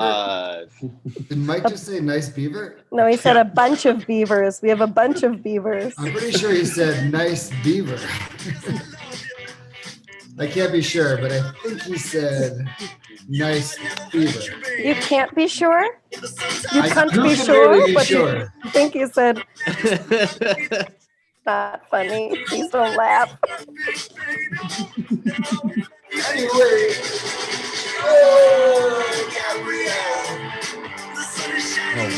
Did Mike just say nice beaver? No, he said a bunch of beavers. We have a bunch of beavers. I'm pretty sure he said nice beaver. I can't be sure, but I think he said nice beaver. You can't be sure? You can't Who be can sure? really be But sure? I think he said, not funny. Please don't laugh. Anyway. Oh,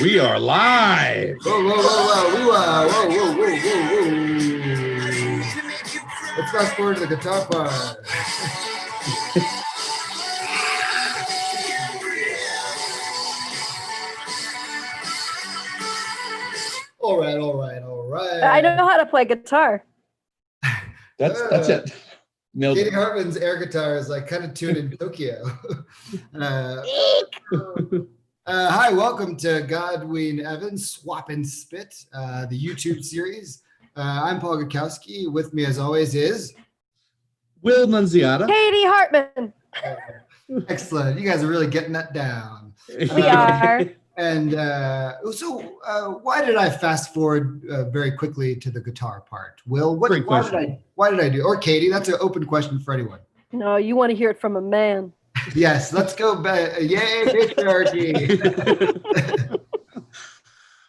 we are live. Whoa, whoa, whoa, whoa, whoa, whoa, whoa, whoa. Let's fast forward to the guitar part. All right. I know how to play guitar. That's it. Nailed Katie it. Hartman's air guitar is like kind of tuned in Tokyo. Hi, welcome to God Ween Evan, Swap and Spit, the YouTube series. I'm Paul Gutowski. With me, as always, is Will Nunziata. Katie Hartman. excellent. You guys are really getting that down. We are. And so, why did I fast forward very quickly to the guitar part? Will, why did I do? Or Katie, that's an open question for anyone. No, you want to hear it from a man. Yes, let's go back. Yay, patriarchy.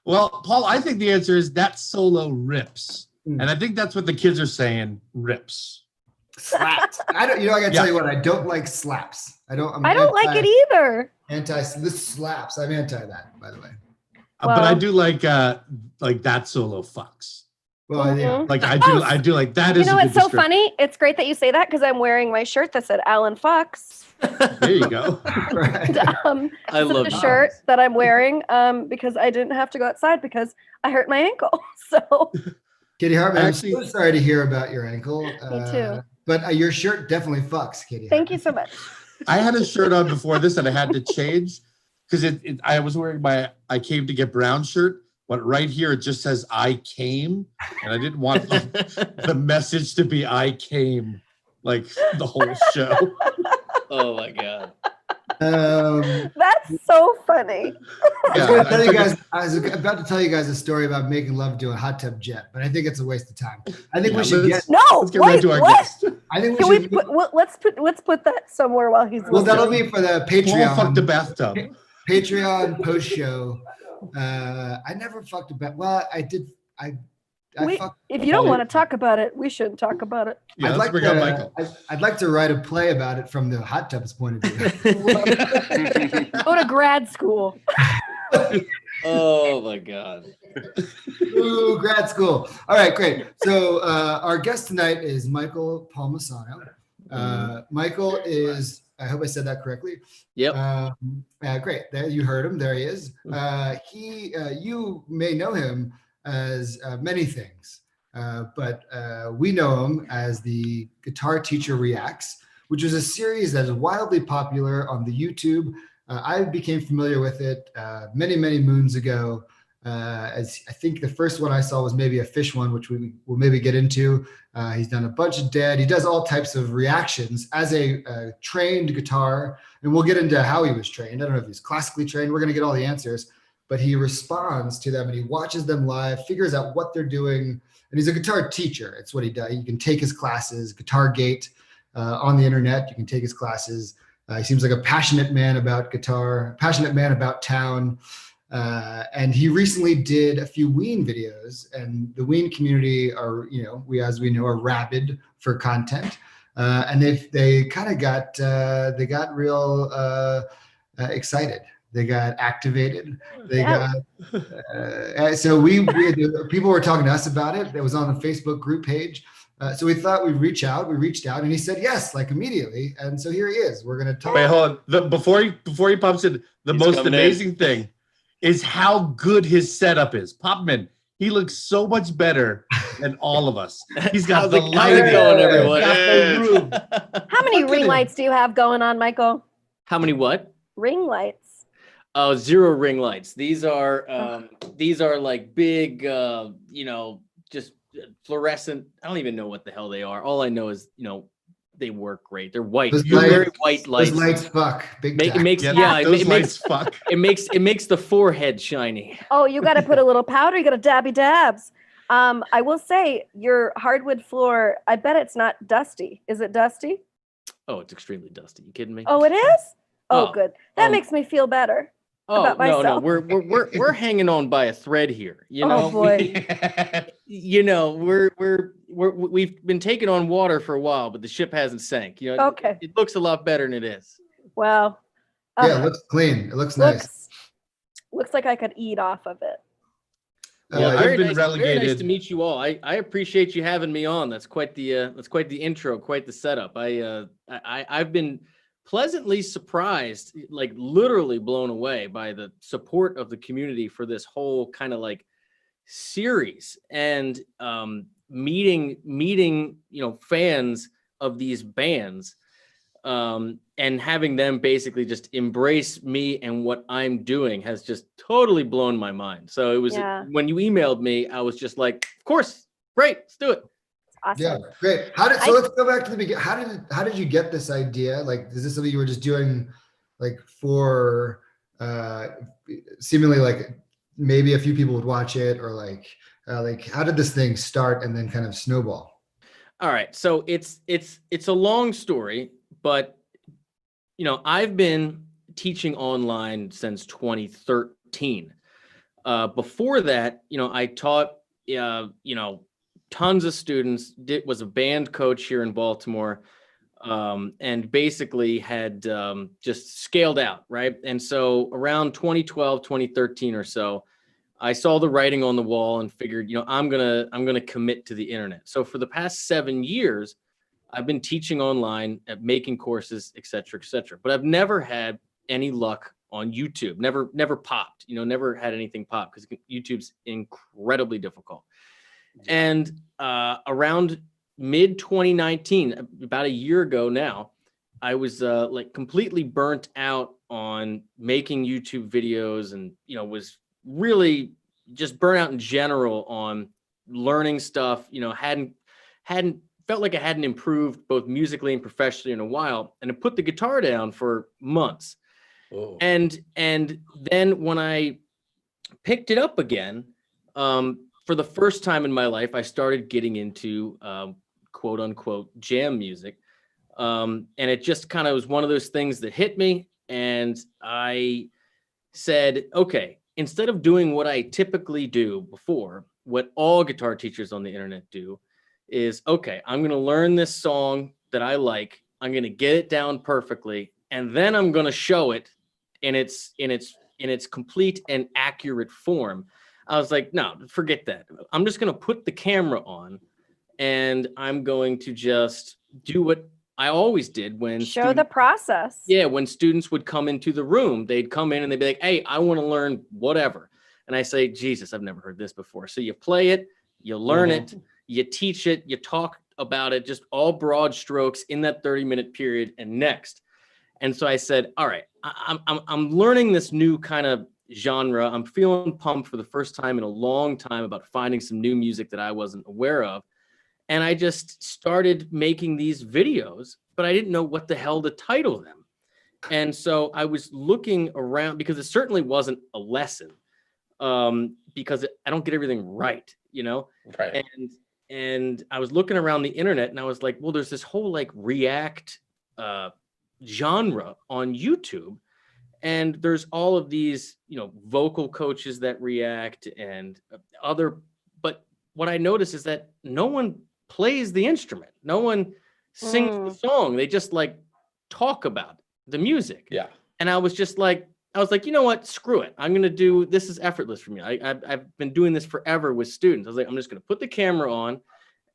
Well, Paul, I think the answer is that solo rips. And I think that's what the kids are saying, rips. Slaps. I gotta tell you what, I don't like slaps. I don't like it either. This slaps. I'm anti that, by the way. But I do like that solo fucks. Well, yeah. Like I do like that. You know what's so funny? It's great that you say that because I'm wearing my shirt that said Alan Fox. There you go. Right. I love the shirt that I'm wearing because I didn't have to go outside because I hurt my ankle. So Katie Hartman, I'm so sorry to hear about your ankle. Me too. But your shirt definitely fucks, Katie. Thank you so much. I had a shirt on before this and I had to change because I was wearing my I came to get brown shirt, but right here it just says I came, and I didn't want the message to be I came like the whole show. Oh my god. That's so funny. I was about to tell you guys a story about making love to a hot tub jet, but I think it's a waste of time. I think we should get right to our guest. I think let's put that somewhere while he's well, that'll be for the Patreon. Paul fucked a bathtub. Patreon post show. I never fucked a bat. Well, I did. If you don't want to talk about it, we shouldn't talk about it. Yeah, let's bring up Michael. I'd like to write a play about it from the hot tub's point of view. Go to grad school. Oh my god. Ooh, grad school. All right, great. So our guest tonight is Michael Palmisano. Michael is, I hope I said that correctly. Yep. Great. There, you heard him. There he is. You may know him as many things, but we know him as the Guitar Teacher Reacts, which is a series that is wildly popular on the YouTube. I became familiar with it many moons ago. As I think the first one I saw was maybe a fish one, which we will maybe get into. He's done a bunch of dead. He does all types of reactions as a trained guitar, and we'll get into how he was trained. I don't know if he's classically trained. We're going to get all the answers. But he responds to them and he watches them live, figures out what they're doing. And he's a guitar teacher. It's what he does. You can take his classes, Guitar Gate, on the internet. You can take his classes. He seems like a passionate man about guitar, passionate man about town. And he recently did a few Ween videos, and the Ween community are, as we know, are rabid for content. And they kind of got real excited. They got activated. So we people were talking to us about it. It was on the Facebook group page. So we thought we'd reach out. We reached out, and he said yes, like immediately. And so here he is. We're gonna talk. Wait, hold on. Before he pops in, the most amazing thing is how good his setup is. Popman, he looks so much better than all of us. He's got the lighting going, everyone. Got the room. How many ring lights do you have going on, Michael? How many what? Ring lights. Oh, 0 ring lights. These are like big, just fluorescent. I don't even know what the hell they are. All I know is, they work great. They're white, Those very lights- white lights. Those lights fuck. Big It time. makes Yeah, it those makes lights fuck. it makes the forehead shiny. Oh, you got to put a little powder. You got to dabby dabs. I will say your hardwood floor, I bet it's not dusty. Is it dusty? Oh, it's extremely dusty. You kidding me? Oh, it is? Oh, Oh, good. That um, makes me feel better. Oh about no, myself. we're hanging on by a thread here. You Oh, know, boy. you know, we've been taking on water for a while, but the ship hasn't sank. You know, Okay. it looks a lot better than it is. Wow. Yeah, it looks clean. It looks nice. Looks like I could eat off of it. Well, I've very been nice, very nice relegated. to meet you all. I appreciate you having me on. That's quite the intro, quite the setup. I've been pleasantly surprised, like literally blown away by the support of the community for this whole kind of like series, and meeting fans of these bands, and having them basically just embrace me and what I'm doing has just totally blown my mind. So it was when you emailed me, I was just like, of course, great, let's do it. Awesome. Yeah, great. Let's go back to the beginning. How did you get this idea? Like, is this something you were just doing, like, for seemingly like maybe a few people would watch it, or like how did this thing start and then kind of snowball? All right, so it's a long story, but you know, I've been teaching online since 2013. Before that, you know, I taught tons of students, was a band coach here in Baltimore, and basically had just scaled out, right? And so around 2012, 2013 or so, I saw the writing on the wall and figured, you know, I'm gonna commit to the internet. So for the past 7 years, I've been teaching online, at making courses, et cetera, but I've never had any luck on YouTube. Never popped, you know, never had anything pop because YouTube's incredibly difficult. And around mid 2019, about a year ago now, I was like completely burnt out on making YouTube videos, and you know, was really just burnt out in general on learning stuff. You know, hadn't felt like I hadn't improved both musically and professionally in a while, and I put the guitar down for months. Oh. And then when I picked it up again, for the first time in my life, I started getting into quote unquote jam music. And it just kind of was one of those things that hit me. And I said, okay, instead of doing what I typically do before, what all guitar teachers on the internet do is, okay, I'm going to learn this song that I like. I'm going to get it down perfectly. And then I'm going to show it in its complete and accurate form. I was like, no, forget that. I'm just going to put the camera on, and I'm going to just do what I always did when show the process. Yeah, when students would come into the room, they'd come in and they'd be like, hey, I want to learn whatever. And I say, Jesus, I've never heard this before. So you play it, you learn it, you teach it, you talk about it, just all broad strokes in that 30-minute period, and next. And so I said, all right, I'm learning this new kind of genre. I'm feeling pumped for the first time in a long time about finding some new music that I wasn't aware of. And I just started making these videos, but I didn't know what the hell to title them. And so I was looking around, because it certainly wasn't a lesson, because I don't get everything right, you know? Right. And I was looking around the internet, and I was like, well, there's this whole like React genre on YouTube. And there's all of these, you know, vocal coaches that react and other, but what I noticed is that no one plays the instrument. No one sings the song. They just like talk about the music. Yeah. And I was like, you know what? Screw it. I'm going to do, this is effortless for me. I've been doing this forever with students. I was like, I'm just going to put the camera on,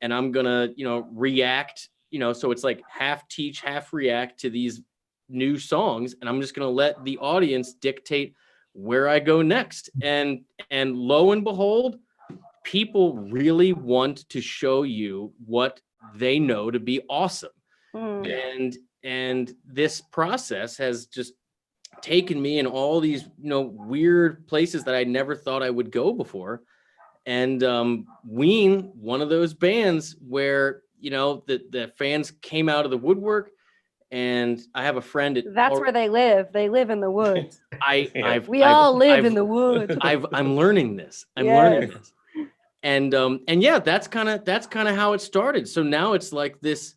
and I'm going to, you know, react, you know, so it's like half teach, half react to these new songs, and I'm just going to let the audience dictate where I go next. And lo and behold, people really want to show you what they know to be awesome. And this process has just taken me in all these, you know, weird places that I never thought I would go before. And Ween, one of those bands where you know, the fans came out of the woodwork, and I have a friend at That's where they live. They live in the woods. We all live in the woods. I'm learning this. I'm learning this. And yeah, that's kind of how it started. So now it's like this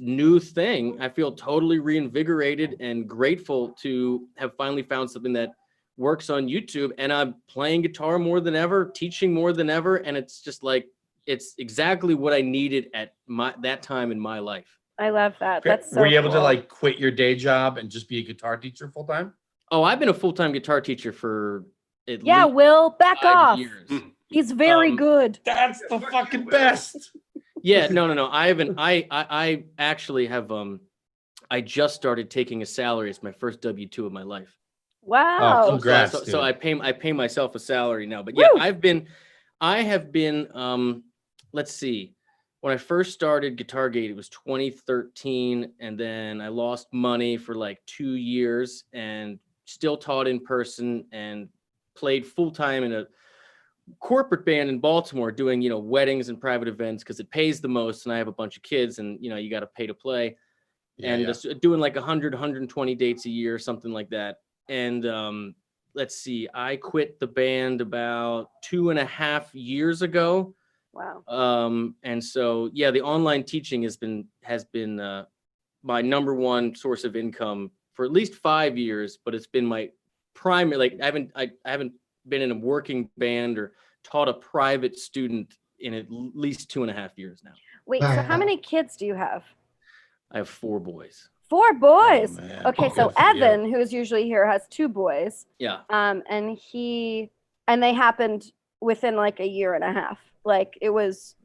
new thing. I feel totally reinvigorated and grateful to have finally found something that works on YouTube, and I'm playing guitar more than ever, teaching more than ever. And it's just like, it's exactly what I needed at that time in my life. I love that. That's so Were you able cool. to like quit your day job and just be a guitar teacher full time? Oh, I've been a full-time guitar teacher for at Yeah, least Will, back 5 off. years. He's very good. That's the fucking best. Yeah, no. I haven't. I actually have. I just started taking a salary. It's my first W-2 of my life. Wow. Oh, congrats. So I pay myself a salary now. But Woo. yeah, I have been. Let's see. When I first started Guitargate, it was 2013, and then I lost money for like 2 years, and still taught in person and played full time in a corporate band in Baltimore, doing, you know, weddings and private events because it pays the most, and I have a bunch of kids, and you know, you got to pay to play. Just doing like 120 dates a year, something like that. And let's see, I quit the band about 2.5 years ago. Wow. And so yeah, the online teaching has been my number one source of income for at least 5 years, but it's been my primary, like I haven't been in a working band or taught a private student in at least 2.5 years now. Wait, so how many kids do you have? I have 4 boys. 4 boys. man. Okay, so Good for you. Evan, who is usually here, has 2 boys. Yeah. And they happened within like a year and a half. Like it was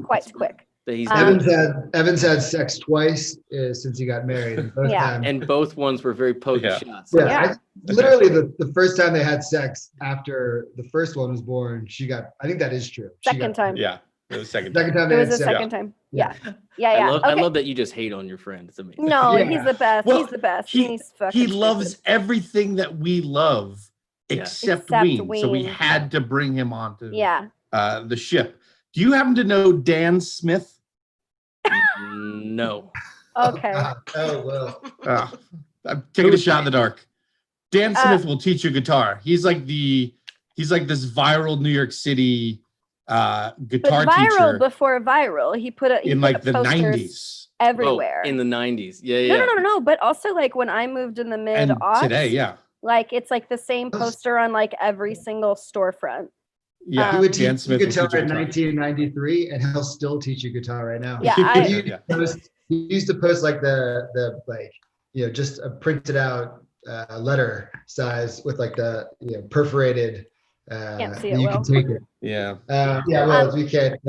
quite quick. Evan's had sex twice since he got married. And both times, and both ones were very potent shots. Yeah. Literally the first time they had sex after the first one was born, I think that is true. Second time. Yeah. It was Second time It they was had the sex. second time. Yeah. I Okay. love that you just hate on your friend. It's amazing. No, Yeah. he's the best. Well, he's the best. he- He's fucking He loves stupid. everything that we love except Except Ween. So we Ween. had to bring him onto Yeah. the ship. Do you happen to know Dan Smith? No. Okay. Oh well. I'm taking a shot in the dark. Dan Smith will teach you guitar. He's like this viral New York City guitar But viral teacher before viral. He put in like the posters 90s everywhere. In the 90s. Yeah. No. But also like when I moved in the mid and aughts, today, yeah. like it's like the same poster on like every single storefront. Yeah, He would Dan teach you Smith will guitar teach you in guitar. 1993, and he'll still teach you guitar right now. Yeah, He used to post like the like, you know, just a printed out letter size with like the, you know, perforated. Can't see it you well. can take it. Yeah. Well, if you can't.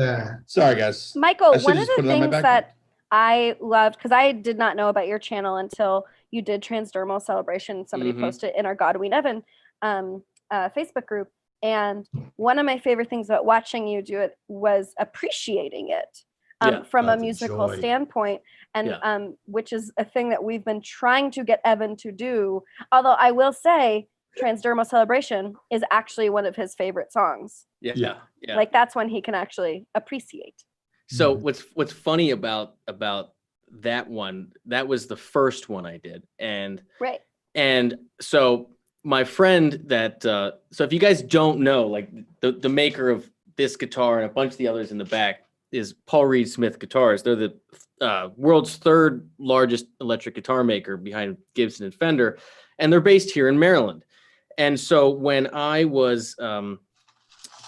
Sorry, guys. Michael, I should've one of just the put it on my things backpack. that I loved, because I did not know about your channel until you did Transdermal Celebration. Somebody Mhm. posted in our God Ween Evan Facebook group. And one of my favorite things about watching you do it was appreciating it from Oh, a the musical joy. standpoint. And which is a thing that we've been trying to get Evan to do. Although I will say Transdermal Celebration is actually one of his favorite songs. Yeah. Like that's when he can actually appreciate. So what's funny about that one, that was the first one I did. Right. And so my friend that so if you guys don't know, like the maker of this guitar and a bunch of the others in the back is Paul Reed Smith Guitars. They're the world's 3rd largest electric guitar maker behind Gibson and Fender, and they're based here in Maryland. And so when I was my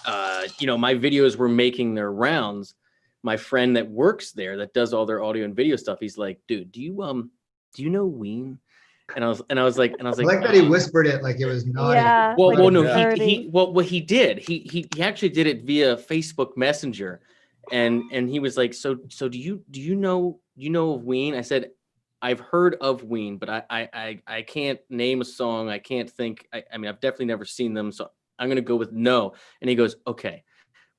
videos were making their rounds, my friend that works there that does all their audio and video stuff, he's like, dude, do you know Ween? And I was like, I like that he whispered it like it was naughty. Yeah. well, like well, it's no, dirty. what he did, he actually did it via Facebook Messenger, and he was like, so do you know of Ween? I said, I've heard of Ween, but I can't name a song. I can't think. I mean, I've definitely never seen them, so I'm gonna go with no. And he goes, okay,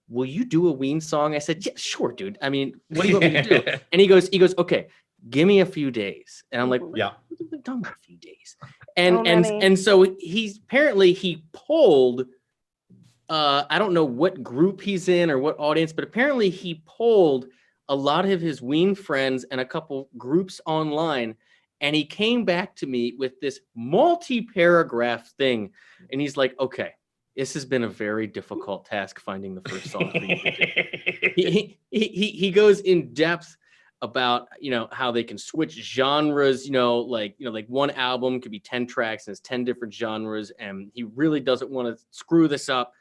will you do a Ween song? I said, yeah, sure, dude. I mean, what do you want me to do? And he goes, okay, give me a few days. And I'm like, Yeah. what are we talking about a few days? And so he polled, I don't know what group he's in or what audience, but apparently he polled a lot of his Ween friends and a couple groups online. And he came back to me with this multi-paragraph thing. And he's like, okay, this has been a very difficult task finding the first song for you to do. He goes in depth about, how they can switch genres, like one album could be 10 tracks and it's 10 different genres. And he really doesn't want to screw this up.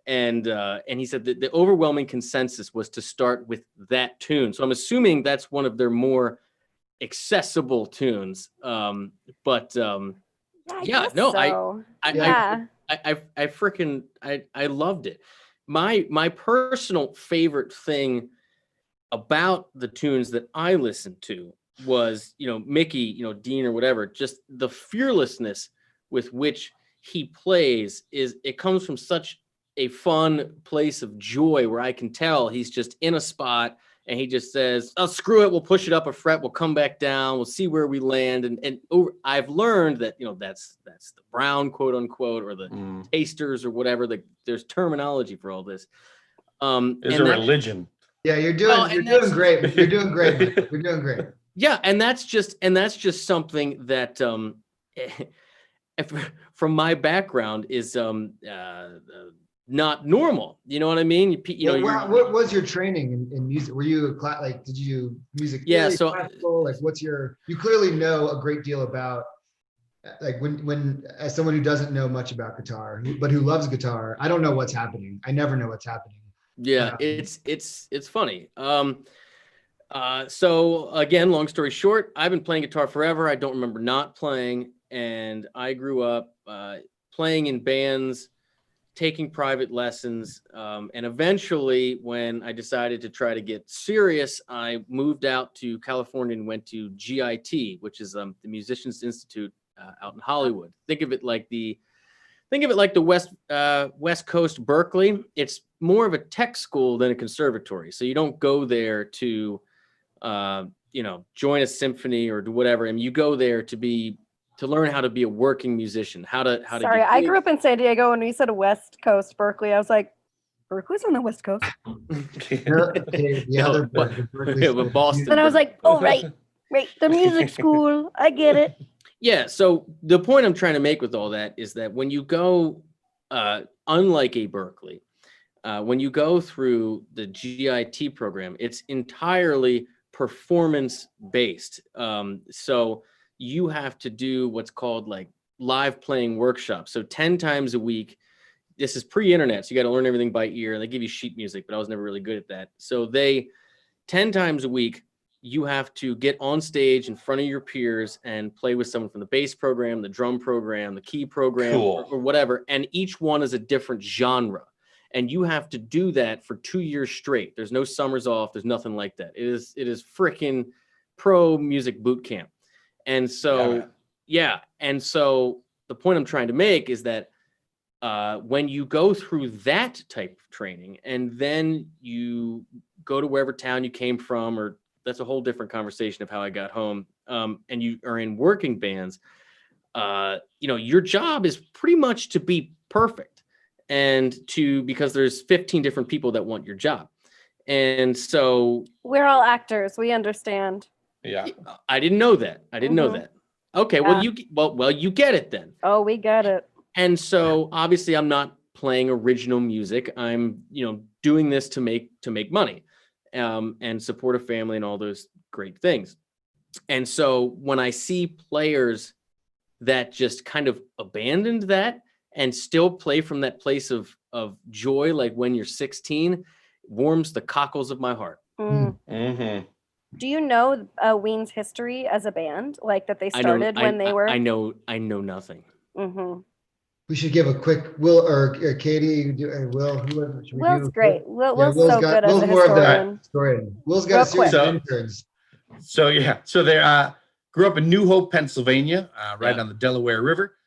And he said that the overwhelming consensus was to start with that tune. So I'm assuming that's one of their more accessible tunes. I loved it. My personal favorite thing about the tunes that I listened to was, Mickey, Dean or whatever, just the fearlessness with which he plays it comes from such a fun place of joy where I can tell he's just in a spot and he just says, oh, screw it. We'll push it up a fret. We'll come back down. We'll see where we land. And I've learned that, that's the Brown, quote unquote, or the tasters or whatever. There's terminology for all this. It's a religion. Yeah, you're doing great. You're doing great. You're doing great. Yeah. And that's just something that, from my background is, not normal. You know what I mean? What was your training in music? Were you did you music? Yeah. Theory, So classical? You clearly know a great deal about, when as someone who doesn't know much about guitar, but who loves guitar, I don't know what's happening. I never know what's happening. Yeah. It's funny. So again, long story short, I've been playing guitar forever. I don't remember not playing. And I grew up, playing in bands, taking private lessons. And eventually when I decided to try to get serious, I moved out to California and went to GIT, which is the Musicians Institute out in Hollywood. Think of it like the West Coast Berkeley. It's more of a tech school than a conservatory. So you don't go there to, join a symphony or do whatever. And you go there to learn how to be a working musician, Sorry, I grew up in San Diego, and we said West Coast Berkeley. I was like, Berkeley's on the West Coast. But Boston. And I was like, oh, right, the music school. I get it. Yeah. So the point I'm trying to make with all that is that when you go, unlike a Berkeley, when you go through the GIT program, it's entirely performance based. So you have to do what's called live playing workshops. So 10 times a week, this is pre-internet. So you got to learn everything by ear. They give you sheet music, but I was never really good at that. So 10 times a week, you have to get on stage in front of your peers and play with someone from the bass program, the drum program, the key program, or whatever. And each one is a different genre. And you have to do that for 2 years straight. There's no summers off. There's nothing like that. It is freaking pro music boot camp. And so, And so the point I'm trying to make is that when you go through that type of training and then you go to wherever town you came from, or that's a whole different conversation of how I got home, and you are in working bands, your job is pretty much to be perfect because there's 15 different people that want your job. And so we're all actors. We understand. Yeah. I didn't know that. Know that. Okay. Yeah. Well, you get it then. Oh, we get it. And so obviously I'm not playing original music. I'm, doing this to make money, and support a family and all those great things. And so when I see players that just kind of abandoned that and still play from that place of joy, like when you're 16, warms the cockles of my heart. Mm-hmm. Do you know Ween's history as a band, that they started when they were? I know nothing. Mm-hmm. We should give a quick Will or Katie. Will. Will's great. Will's so good as a historian. Will's got a series of interns. So they grew up in New Hope, Pennsylvania, right on the Delaware River.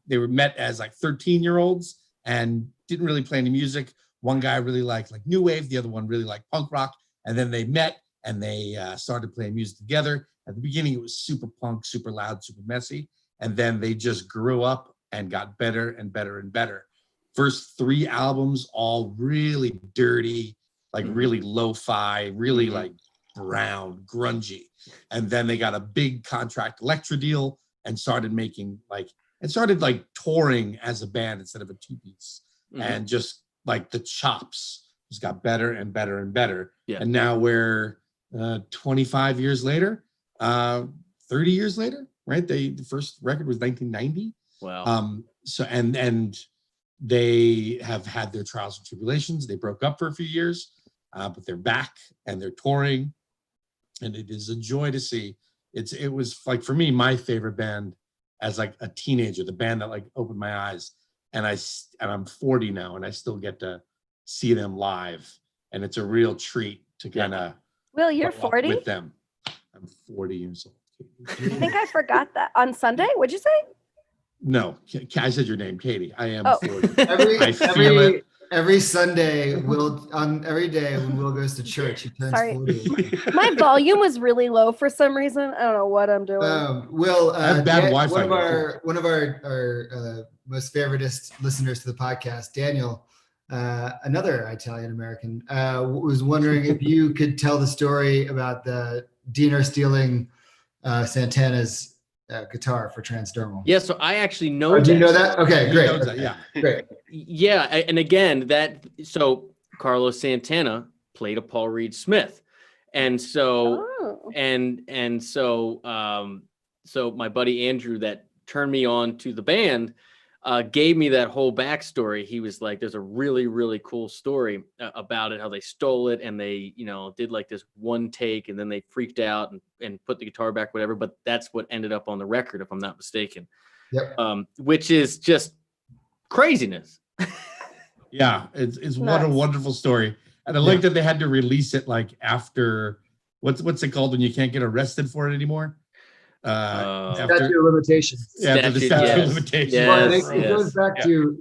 They were met as 13-year-olds and didn't really play any music. One guy really liked new wave, the other one really liked punk rock, and then they met and they started playing music together. At the beginning, it was super punk, super loud, super messy, and then they just grew up and got better and better and better. First 3 albums, all really dirty, like really lo-fi, really Mhm. like brown, grungy. And then they got a big contract Elektra deal and started touring as a band instead of a two-piece. Mhm. And just like the chops just got better and better and better. Yeah. And now we're 25 years later, 30 years later, right? The first record was 1990. Wow. So and they have had their trials and tribulations. They broke up for a few years, but they're back and they're touring, and it is a joy to see. It was like, for me, my favorite band as like a teenager, the band that like opened my eyes. And I'm 40 now, and I still get to see them live, and it's a real treat to kind of Will, you're 40? with them. I'm 40 years old. I think I forgot that. On Sunday, what'd you say? No, I said your name, Katie. I am Oh. 40. I feel every it. every Sunday, every day when Will goes to church, he turns Sorry. 40. My volume was really low for some reason. I don't know what I'm doing. Will, I have bad Wi-Fi one of our most favoritist listeners to the podcast, Daniel, another Italian American, was wondering if you could tell the story about the Diener stealing Santana's guitar for Transdermal. Yeah, so I actually know. Oh, do you know that. that? Okay, He great. knows that, yeah. Great. Yeah, and again, so Carlos Santana played a Paul Reed Smith, and so Oh. so my buddy Andrew that turned me on to the band gave me that whole backstory. He was like, "There's a really, really cool story about it, how they stole it, and they, did like this one take, and then they freaked out and put the guitar back, whatever." But that's what ended up on the record, if I'm not mistaken. Yep. Which is just craziness. Yeah, it's what a Nice. wonderful story. And I like that they had to release it like after, what's it called when you can't get arrested for it anymore? Statute of limitations. After the Statute, statute of yes. limitations. Yes. Well, I think it goes back Yeah. to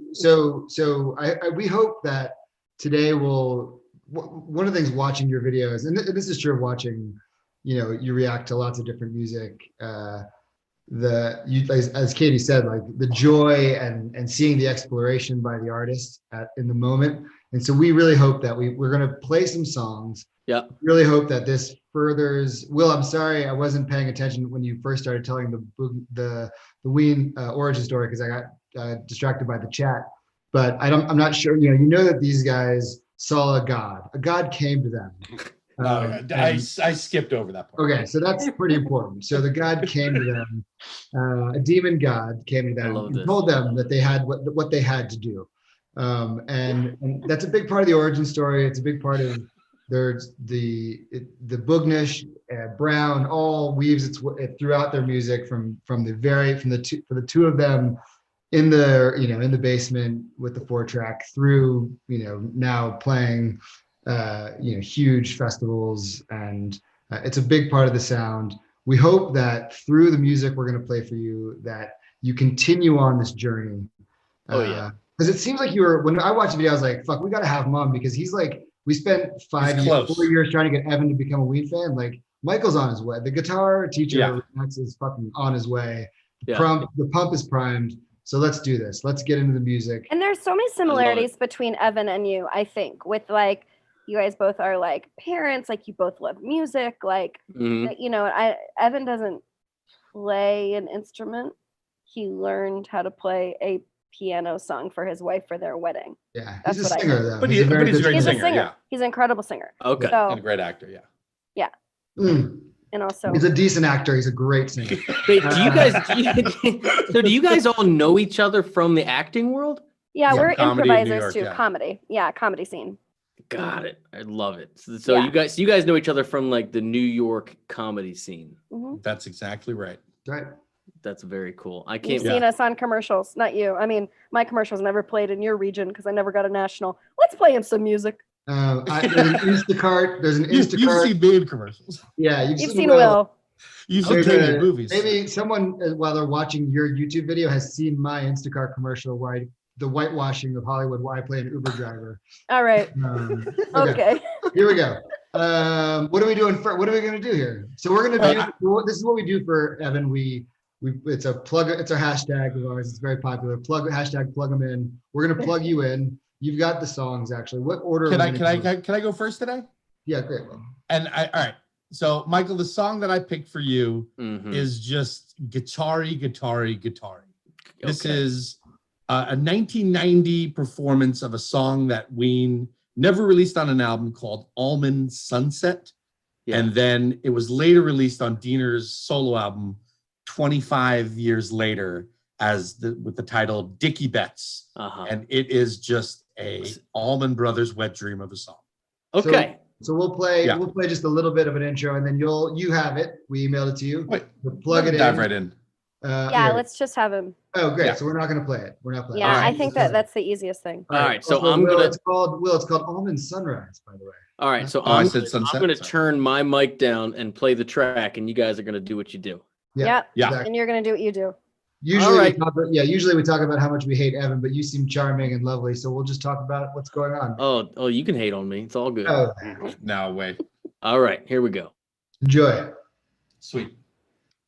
we hope that today one of the things watching your videos, and this is true of watching, you react to lots of different music. As Katie said, like the joy and seeing the exploration by the artist in the moment. And so we really hope that we're going to play some songs. Yeah. Really hope that this furthers. Will, I'm sorry I wasn't paying attention when you first started telling the Ween origin story because I got distracted by the chat. But I'm not sure. You know that these guys saw a god. A god came to them. I skipped over that part. Okay, so that's pretty important. So the god came to them. A demon god came to them and told them that they had what they had to do. And that's a big part of the origin story. It's a big part of the Boognish, Brown, all weaves it throughout their music from the two of them in the basement with the 4-track through now playing huge festivals, and it's a big part of the sound. We hope that through the music we're going to play for you, that you continue on this journey. Oh yeah. Because it seems like when I watched the video, I was like, fuck, we got to have him on because he's like, we spent 4 years trying to get Evan to become a Ween fan. Like Michael's on his way. The guitar teacher Max is fucking on his way. The pump is primed. So let's do this. Let's get into the music. And there's so many similarities between Evan and you, I think, with like, you guys both are like parents, like you both love music. Like, Evan doesn't play an instrument. He learned how to play a piano song for his wife for their wedding. Yeah, That's he's a what singer though. But he's a great He's a singer. singer. Yeah. He's an incredible singer. Okay. So, And a great actor. Yeah. yeah. Mm. And also, He's a decent actor. He's a great singer. Wait, do you guys all know each other from the acting world? yeah, we're comedy in New improvisers York, too. yeah. Comedy. Yeah, comedy scene. Got it. I love it. So Yeah. you guys know each other from like the New York comedy scene. Mhm. That's exactly right. Right. That's very cool. I You've can't. seen us on commercials, not you. I mean, my commercials never played in your region because I never got a national. Let's play him some music. There's an Instacart. There's an You've Instacart. seen me in commercials. Yeah, You've seen Will. You've seen There's Katie a- in movies. Maybe someone while they're watching your YouTube video has seen my Instacart commercial where the whitewashing of Hollywood where I play an Uber driver. All right. Okay. Here we go. What are we doing? What are we going to do here? So we're going to do. This is what we do for Evan. It's a plug. It's a hashtag of ours. It's very popular. Hashtag plug them in. We're going to plug you in. You've got the songs actually. What order? Can I go first today? Yeah, great. Well, And all right. So Michael, the song that I picked for you is just guitar-y. This is a 1990 performance of a song that Ween never released on an album called Almond Sunset. Yeah. And then it was later released on Diener's solo album 25 years later with the title Dickie Betts. And it is just a Allman Brothers wet dream of a song. Okay. So we'll play just a little bit of an intro, and then you have it. We emailed it to you. Wait, we'll plug it in. Dive right in. Let's just have him. Oh, great. Yeah. So we're not going to play it. We're not playing. Yeah, it. I think that's the easiest thing. All right. So also, it's called Almond Sunrise, by the way. All right. So I'm going to turn my mic down and play the track, and you guys are going to do what you do. Yeah. Exactly. And you're going to do what you do. Usually, usually we talk about how much we hate Evan, but you seem charming and lovely, so we'll just talk about what's going on. Oh, you can hate on me. It's all good. Oh. No way. All right, here we go. Enjoy it. Sweet.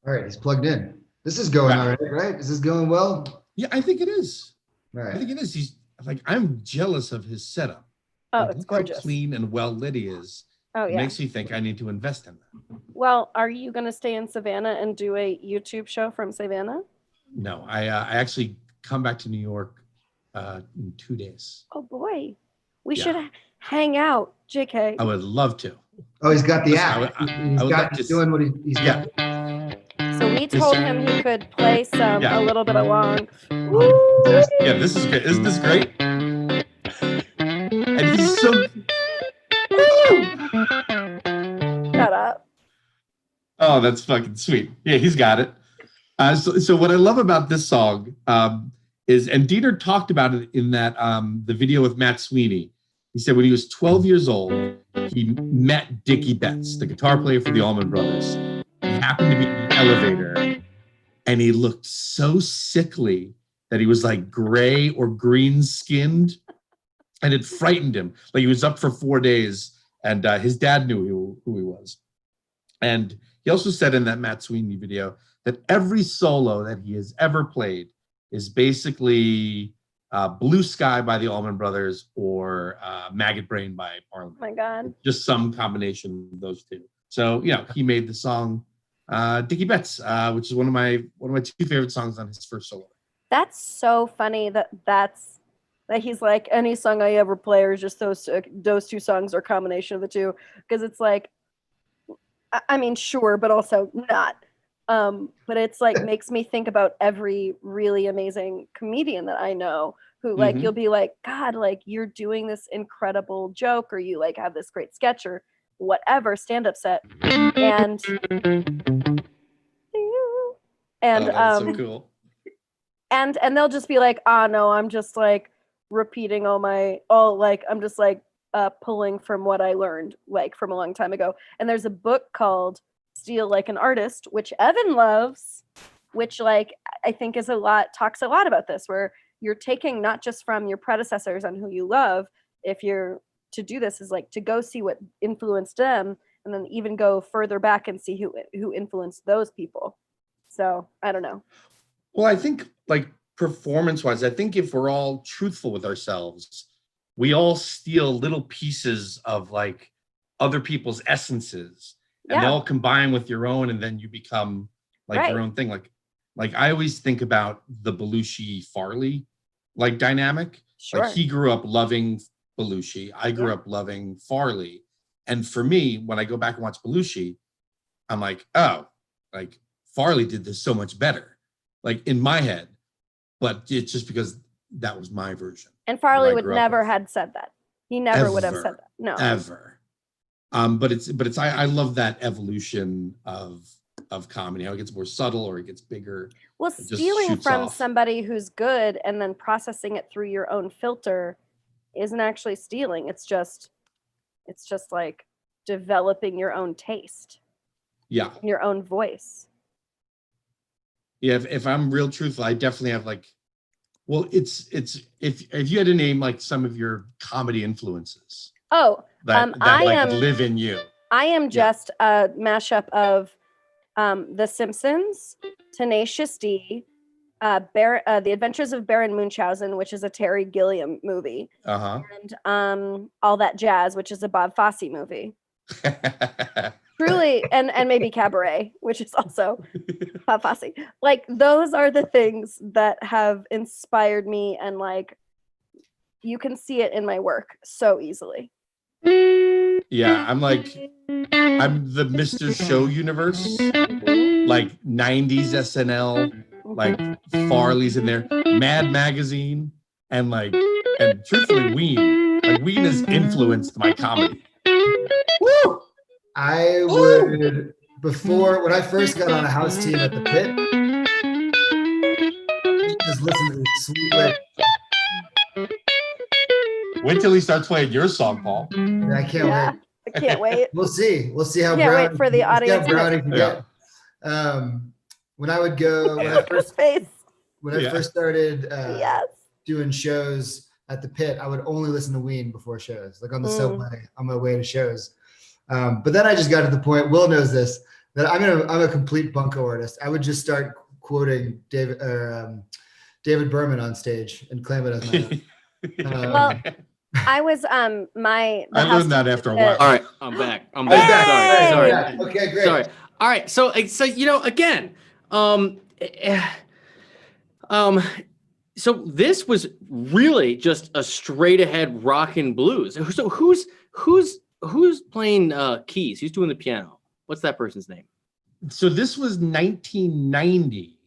All right, he's plugged in. This is going all right? Is this going well? Yeah, I think it is. All right. I think it is. He's like, I'm jealous of his setup. Oh, it's gorgeous. How clean and well lit he is. Oh, yeah. It makes me think I need to invest in that. Well, are you going to stay in Savannah and do a YouTube show from Savannah? No, I actually come back to New York in 2 days. Oh boy, we should hang out, JK. I would love to. Oh, he's got the app. He's doing what he's got. So we told him he could play a little bit along. Yeah, this is good. Isn't this great? And he's so. Shut up. Oh, that's fucking sweet. Yeah, he's got it. So what I love about this song is, and Diener talked about it in that the video with Matt Sweeney. He said when he was 12 years old, he met Dickie Betts, the guitar player for the Allman Brothers. He happened to be in the elevator, and he looked so sickly that he was like gray or green skinned, and it frightened him. Like he was up for 4 days, and his dad knew who he was. And he also said in that Matt Sweeney video that every solo that he has ever played is basically Blue Sky by the Allman Brothers or Maggot Brain by Parliament. Oh my God. Just some combination of those two. So, he made the song Dickie Betts, which is one of my two favorite songs on his first solo. That's so funny that he's like, any song I ever play is just those two songs or combination of the two. Because it's like, I mean, sure, but also not. But it's like makes me think about every really amazing comedian that I know who like you'll be like, God, like you're doing this incredible joke, or you like have this great sketch or whatever stand-up set, and that's so cool. And they'll just be like, no, I'm just like repeating I'm just like pulling from what I learned like from a long time ago. And there's a book called Steal Like an Artist, which Evan loves, which like I think talks a lot about this, where you're taking not just from your predecessors on who you love, if you're to do this is like to go see what influenced them, and then even go further back and see who influenced those people. So I don't know. Well, I think like performance-wise, I think if we're all truthful with ourselves, we all steal little pieces of like other people's essences. And they all combine with your own, and then you become like your own thing. Like I always think about the Belushi Farley like dynamic. Sure. Like he grew up loving Belushi. I grew up loving Farley. And for me, when I go back and watch Belushi, I'm like, oh, like Farley did this so much better, like in my head. But it's just because that was my version. And Farley would never had said that. He never would have said that. No. Ever. But I love that evolution of comedy, how it gets more subtle or it gets bigger. Well, stealing from somebody who's good and then processing it through your own filter isn't actually stealing. It's just like developing your own taste. Yeah. Your own voice. Yeah, if I'm real truthful, I definitely have like, well, it's if you had to name like some of your comedy influences. Oh, that live in you. I am just a mashup of The Simpsons, Tenacious D, The Adventures of Baron Munchausen, which is a Terry Gilliam movie, and All That Jazz, which is a Bob Fosse movie. Truly, and maybe Cabaret, which is also Bob Fosse. Like, those are the things that have inspired me, and like, you can see it in my work so easally. Yeah, I'm the Mr. Show universe, like 90s SNL, like Farley's in there, Mad Magazine, and truthfully Ween. Like, Ween has influenced my comedy. Woo! I would, when I first got on a house team at the Pit, just listen to the sweet lick. Wait till he starts playing your song, Paul. I can't wait. I can't wait. We'll see how can't wait for the audience. Brownie can get. When I would go, when I first started doing shows at the Pit, I would only listen to Ween before shows, like on the subway on my way to shows. But then I just got to the point, Will knows this, that I'm a complete bunko artist. I would just start quoting David Berman on stage and claim it as my own. Well, I was I learned that after a while. All right, I'm back. Hey! Sorry. Yeah, okay, great. Sorry. All right, so again, so this was really just a straight ahead rock and blues. So who's playing keys? Who's doing the piano? What's that person's name? So this was 1990,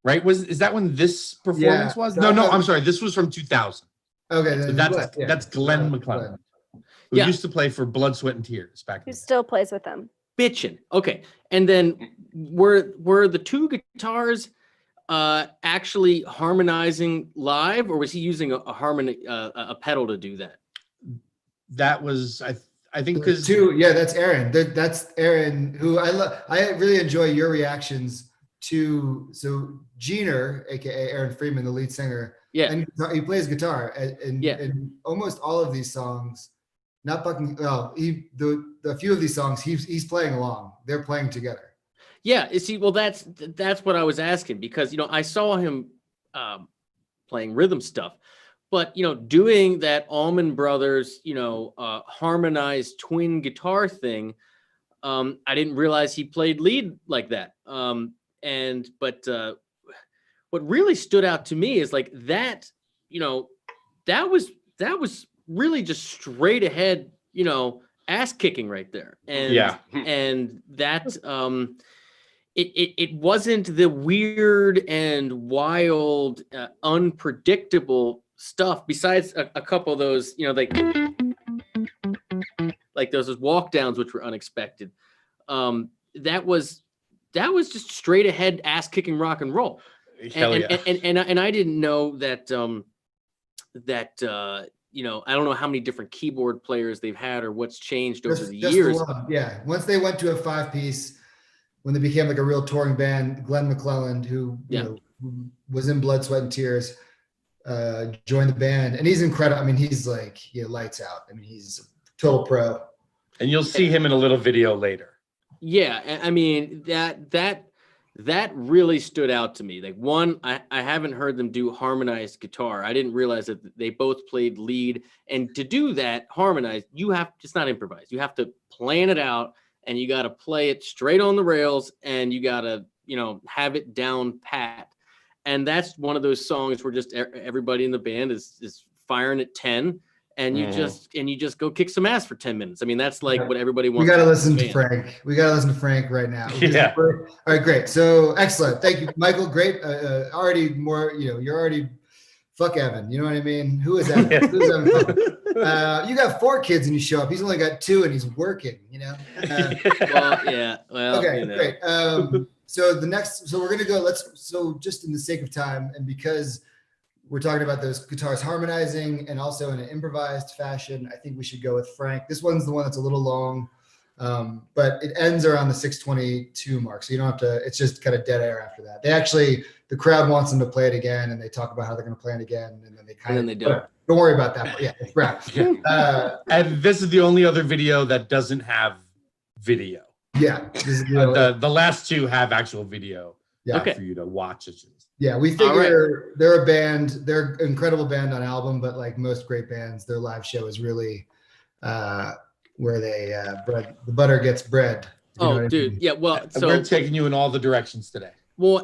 right? Is that when this performance was? No, I'm sorry. This was from 2000. Okay, so that's Glenn McClellan, who used to play for Blood, Sweat, and Tears back. Who still plays with them? Bitchin'. Okay, and then were the two guitars actually harmonizing live, or was he using a pedal to do that? That was I think because that's Aaron. That's Aaron, who I love. I really enjoy your reactions to. So Jeaner, aka Aaron Freeman, the lead singer. Yeah, and he plays guitar, and almost all of these songs, not fucking. Well, the few of these songs he's playing along. They're playing together. Yeah, see, well, that's what I was asking, because I saw him playing rhythm stuff, but doing that Allman Brothers harmonized twin guitar thing, I didn't realize he played lead like that. What really stood out to me is like that, that was really just straight ahead, ass kicking right there. And that, it wasn't the weird and wild, unpredictable stuff, besides a couple of those, like those walk downs, which were unexpected. That was just straight ahead ass kicking rock and roll. And I didn't know that I don't know how many different keyboard players they've had or what's changed over the years. Yeah, once they went to a 5-piece, when they became like a real touring band, Glenn McClellan, who was in Blood, Sweat, and Tears, joined the band, and he's incredible. I mean, he's like lights out. I mean, he's a total pro. And you'll see him in a little video later. Yeah, I mean that really stood out to me. Like, one, I haven't heard them do harmonized guitar. I didn't realize that they both played lead, and to do that harmonized, it's not improvised. You have to plan it out, and you got to play it straight on the rails, and you got to have it down pat. And that's one of those songs where just everybody in the band is firing at 10. And you just go kick some ass for 10 minutes. I mean, that's like what everybody wants. We got to listen to Frank. We got to listen to Frank right now. Yeah. All right, great. So excellent. Thank you, Michael. Great. Already more, you're already fuck Evan. You know what I mean? Who is Evan? Who's Evan? You got 4 kids and you show up. He's only got 2 and he's working, Okay, great. So we're going to go, so just in the sake of time, and because we're talking about those guitars harmonizing and also in an improvised fashion, I think we should go with Frank. This one's the one that's a little long, but it ends around the 6:22 mark. So you don't have to, it's just kind of dead air after that. The crowd wants them to play it again, and they talk about how they're going to play it again. And then they do. Don't worry about that. But yeah, it's Brown. And this is the only other video that doesn't have video. Yeah. The last 2 have actual video for you to watch. Yeah, we figure they're a band. They're an incredible band on album, but like most great bands, their live show is really where they the butter gets bread. Oh, dude, yeah. Well, so we're taking you in all the directions today. Well,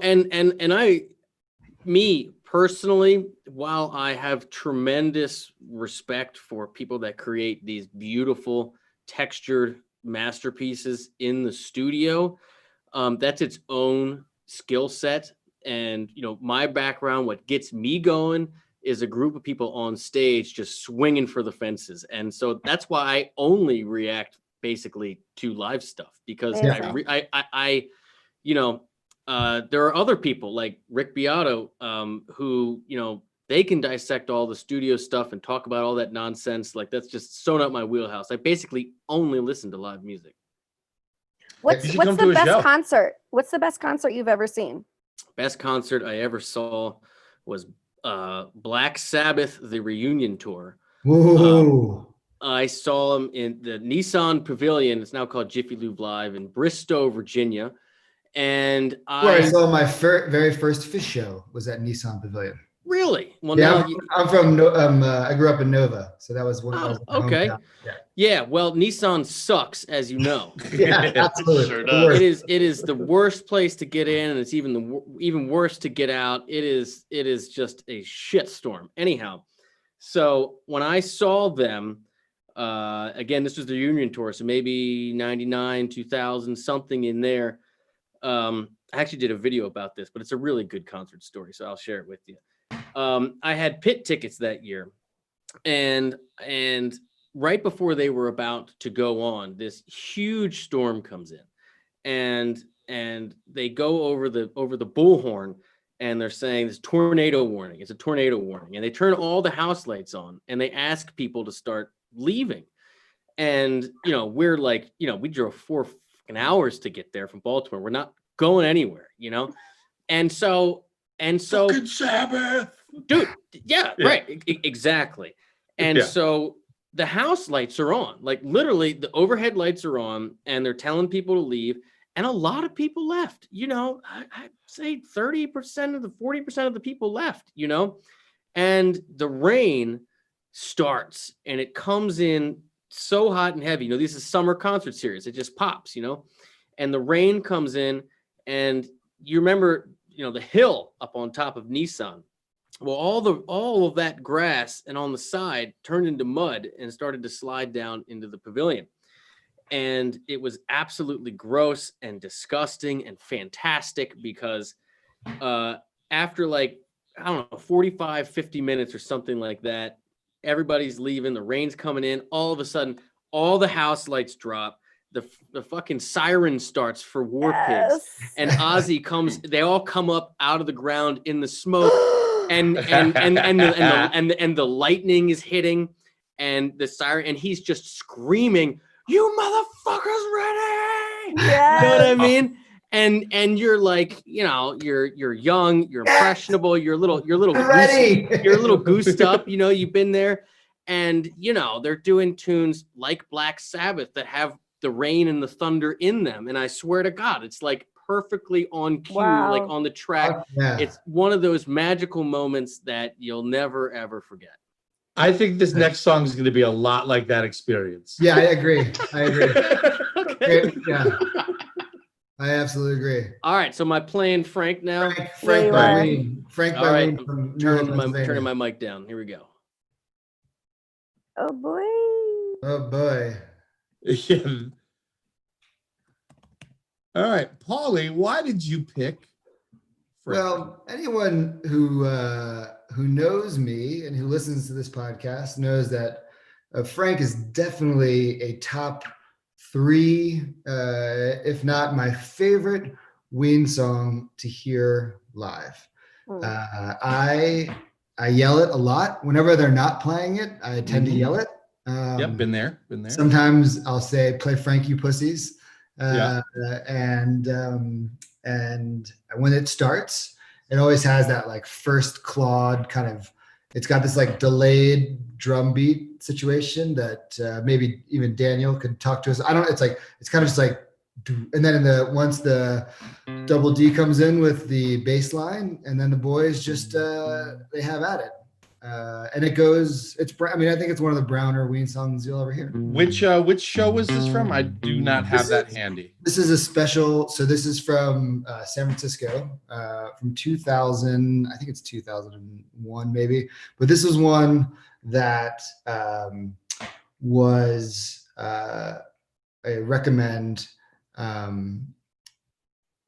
me personally, while I have tremendous respect for people that create these beautiful textured masterpieces in the studio, that's its own skill set. And, my background, what gets me going is a group of people on stage just swinging for the fences. And so that's why I only react basically to live stuff, because there are other people like Rick Beato, who, they can dissect all the studio stuff and talk about all that nonsense. Like, that's just so not my wheelhouse. I basically only listen to live music. What's the best concert? What's the best concert you've ever seen? Best concert I ever saw was Black Sabbath, the reunion tour. Whoa. I saw them in the Nissan Pavilion. It's now called Jiffy Lube Live in Bristow, Virginia. And I saw my very first Fish show was at Nissan Pavilion. Really? Well, yeah, I'm from. I grew up in Nova, so that was one. Okay. Yeah. Well, Nissan sucks, as you know. Yeah, absolutely. Sure does. It is the worst place to get in, and it's even worse to get out. It is just a shitstorm. Anyhow, so when I saw them, again, this was the reunion tour, so maybe 99, 2000, something in there. I actually did a video about this, but it's a really good concert story, so I'll share it with you. I had pit tickets that year, and right before they were about to go on, this huge storm comes in, and they go over the bullhorn, and they're saying this tornado warning. It's a tornado warning, and they turn all the house lights on, and they ask people to start leaving. And we're like, we drove 4 hours to get there from Baltimore. We're not going anywhere, and so fucking Sabbath, dude. Yeah. Right. Exactly. And so the house lights are on, like literally the overhead lights are on, and they're telling people to leave. And a lot of people left, I'd say 30% of the 40% of the people left, and the rain starts, and it comes in so hot and heavy. This is summer concert series. It just pops, and the rain comes in, and you remember, the hill up on top of Nissan. Well, all of that grass and on the side turned into mud and started to slide down into the pavilion. And it was absolutely gross and disgusting and fantastic, because after 45, 50 minutes or something like that, everybody's leaving, the rain's coming in, all of a sudden, all the house lights drop. The fucking siren starts for War Pigs, and Ozzy comes. They all come up out of the ground in the smoke, and the lightning is hitting, and the siren, and he's just screaming, "You motherfuckers ready?" Yes. You know what I mean? And you're like, you're young, you're impressionable, you're a little ready. You're a little goosed up. You've been there, and they're doing tunes like Black Sabbath that have the rain and the thunder in them, and I swear to God, it's like perfectly on cue. Wow. Like on the track. It's one of those magical moments that you'll never ever forget. I think this next song is going to be a lot like that experience. Yeah, I agree. Okay. Yeah, I absolutely agree. All right, so am I playing Frank now? Frank Ballerine. Frank All right, Ballerine from turning my mic down. Here we go. Oh boy. Oh boy. Yeah. All right, Paulie, why did you pick Frank? Well, anyone who knows me and who listens to this podcast knows that Frank is definitely a top 3, if not my favorite Ween song to hear live. I yell it a lot. Whenever they're not playing it, I tend to yell it. Yep, been there. Sometimes I'll say, "Play Frank, you pussies." And when it starts, it always has that first clawed kind of. It's got this delayed drum beat situation that maybe even Daniel could talk to us. It's kind of just and then once the double D comes in with the bass line, and then the boys just they have at it. And it goes, I think it's one of the browner Ween songs you'll ever hear. Which show was this from? I do not have that handy. This is a special. So this is from San Francisco, from 2000. I think it's 2001 maybe. But this is one that was I recommend.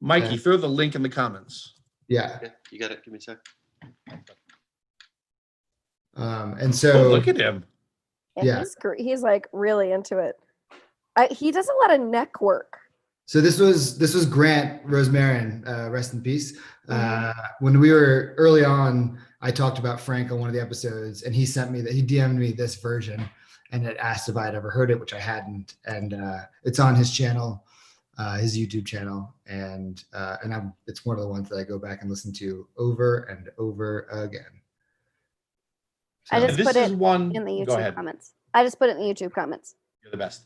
Mikey, throw the link in the comments. Yeah. Okay, you got it. Give me a sec. And so look at him. Yeah. He's like really into it. He does a lot of neck work. So this was Grant Rosemarin, rest in peace. When we were early on, I talked about Frank on one of the episodes, and he DM'd me this version, and it asked if I had ever heard it, which I hadn't. And it's on his channel, his YouTube channel, and it's one of the ones that I go back and listen to over and over again. So, I just this put is it one in the go YouTube ahead. comments. I just put it in the YouTube comments. You're the best.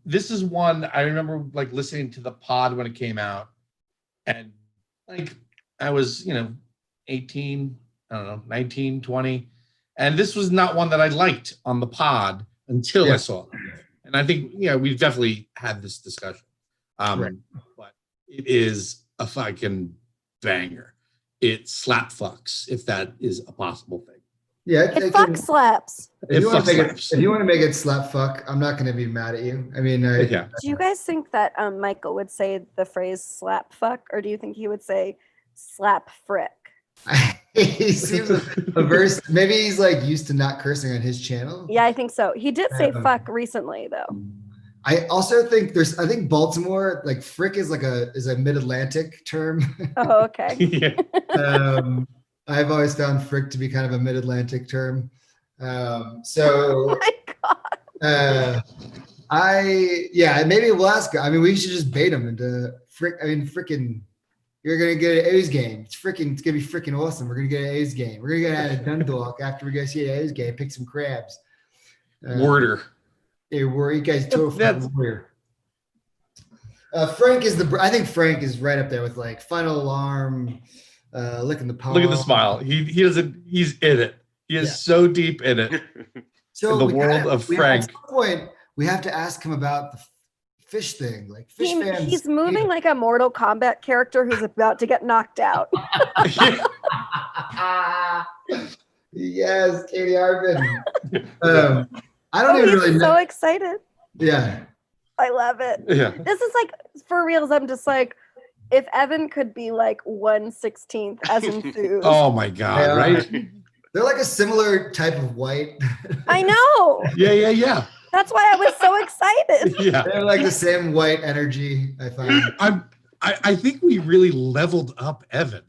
This is one I remember like listening to the pod when it came out, and like I was 18, I don't know, 19, 20, and this was not one that I liked on the pod until I saw it. And I think we've definitely had this discussion. Right. But it is a fucking banger. It slap fucks, if that is a possible thing. Yeah, It fuck slaps. If you want to make it slap fuck, I'm not going to be mad at you. I mean, Do you guys think that Michael would say the phrase slap fuck, or do you think he would say slap frick? He seems averse. Maybe he's like used to not cursing on his channel. Yeah, I think so. He did say fuck recently, though. I also think I think Baltimore, like frick is a mid-Atlantic term. Oh, okay. Yeah. I've always found frick to be kind of a mid-Atlantic term. Oh my God. Maybe we'll ask. I mean, we should just bait him into frick. I mean, frickin', you're gonna get an A's game. It's gonna be frickin' awesome. We're gonna get an A's game. We're gonna get out of Dundalk after we go see an A's game. Pick some crabs. Warder. You guys total warrior. Frank I think Frank is right up there with like Final Alarm, licking the palm. Look at the smile. He's in it. He is so deep in it. So in the world of Frank. At some point, we have to ask him about the fish thing. Like fish fans. He's moving like a Mortal Kombat character who's about to get knocked out. Yes, Katie Arvin. I don't even really know. So know. excited. Yeah. I love it. Yeah. This is like, for reals, I'm just like, if Evan could be like 1/16 as enthused. Oh my God, right? They're like a similar type of white. I know. Yeah. That's why I was so excited. Yeah. They're like the same white energy, I find. I think we really leveled up Evan.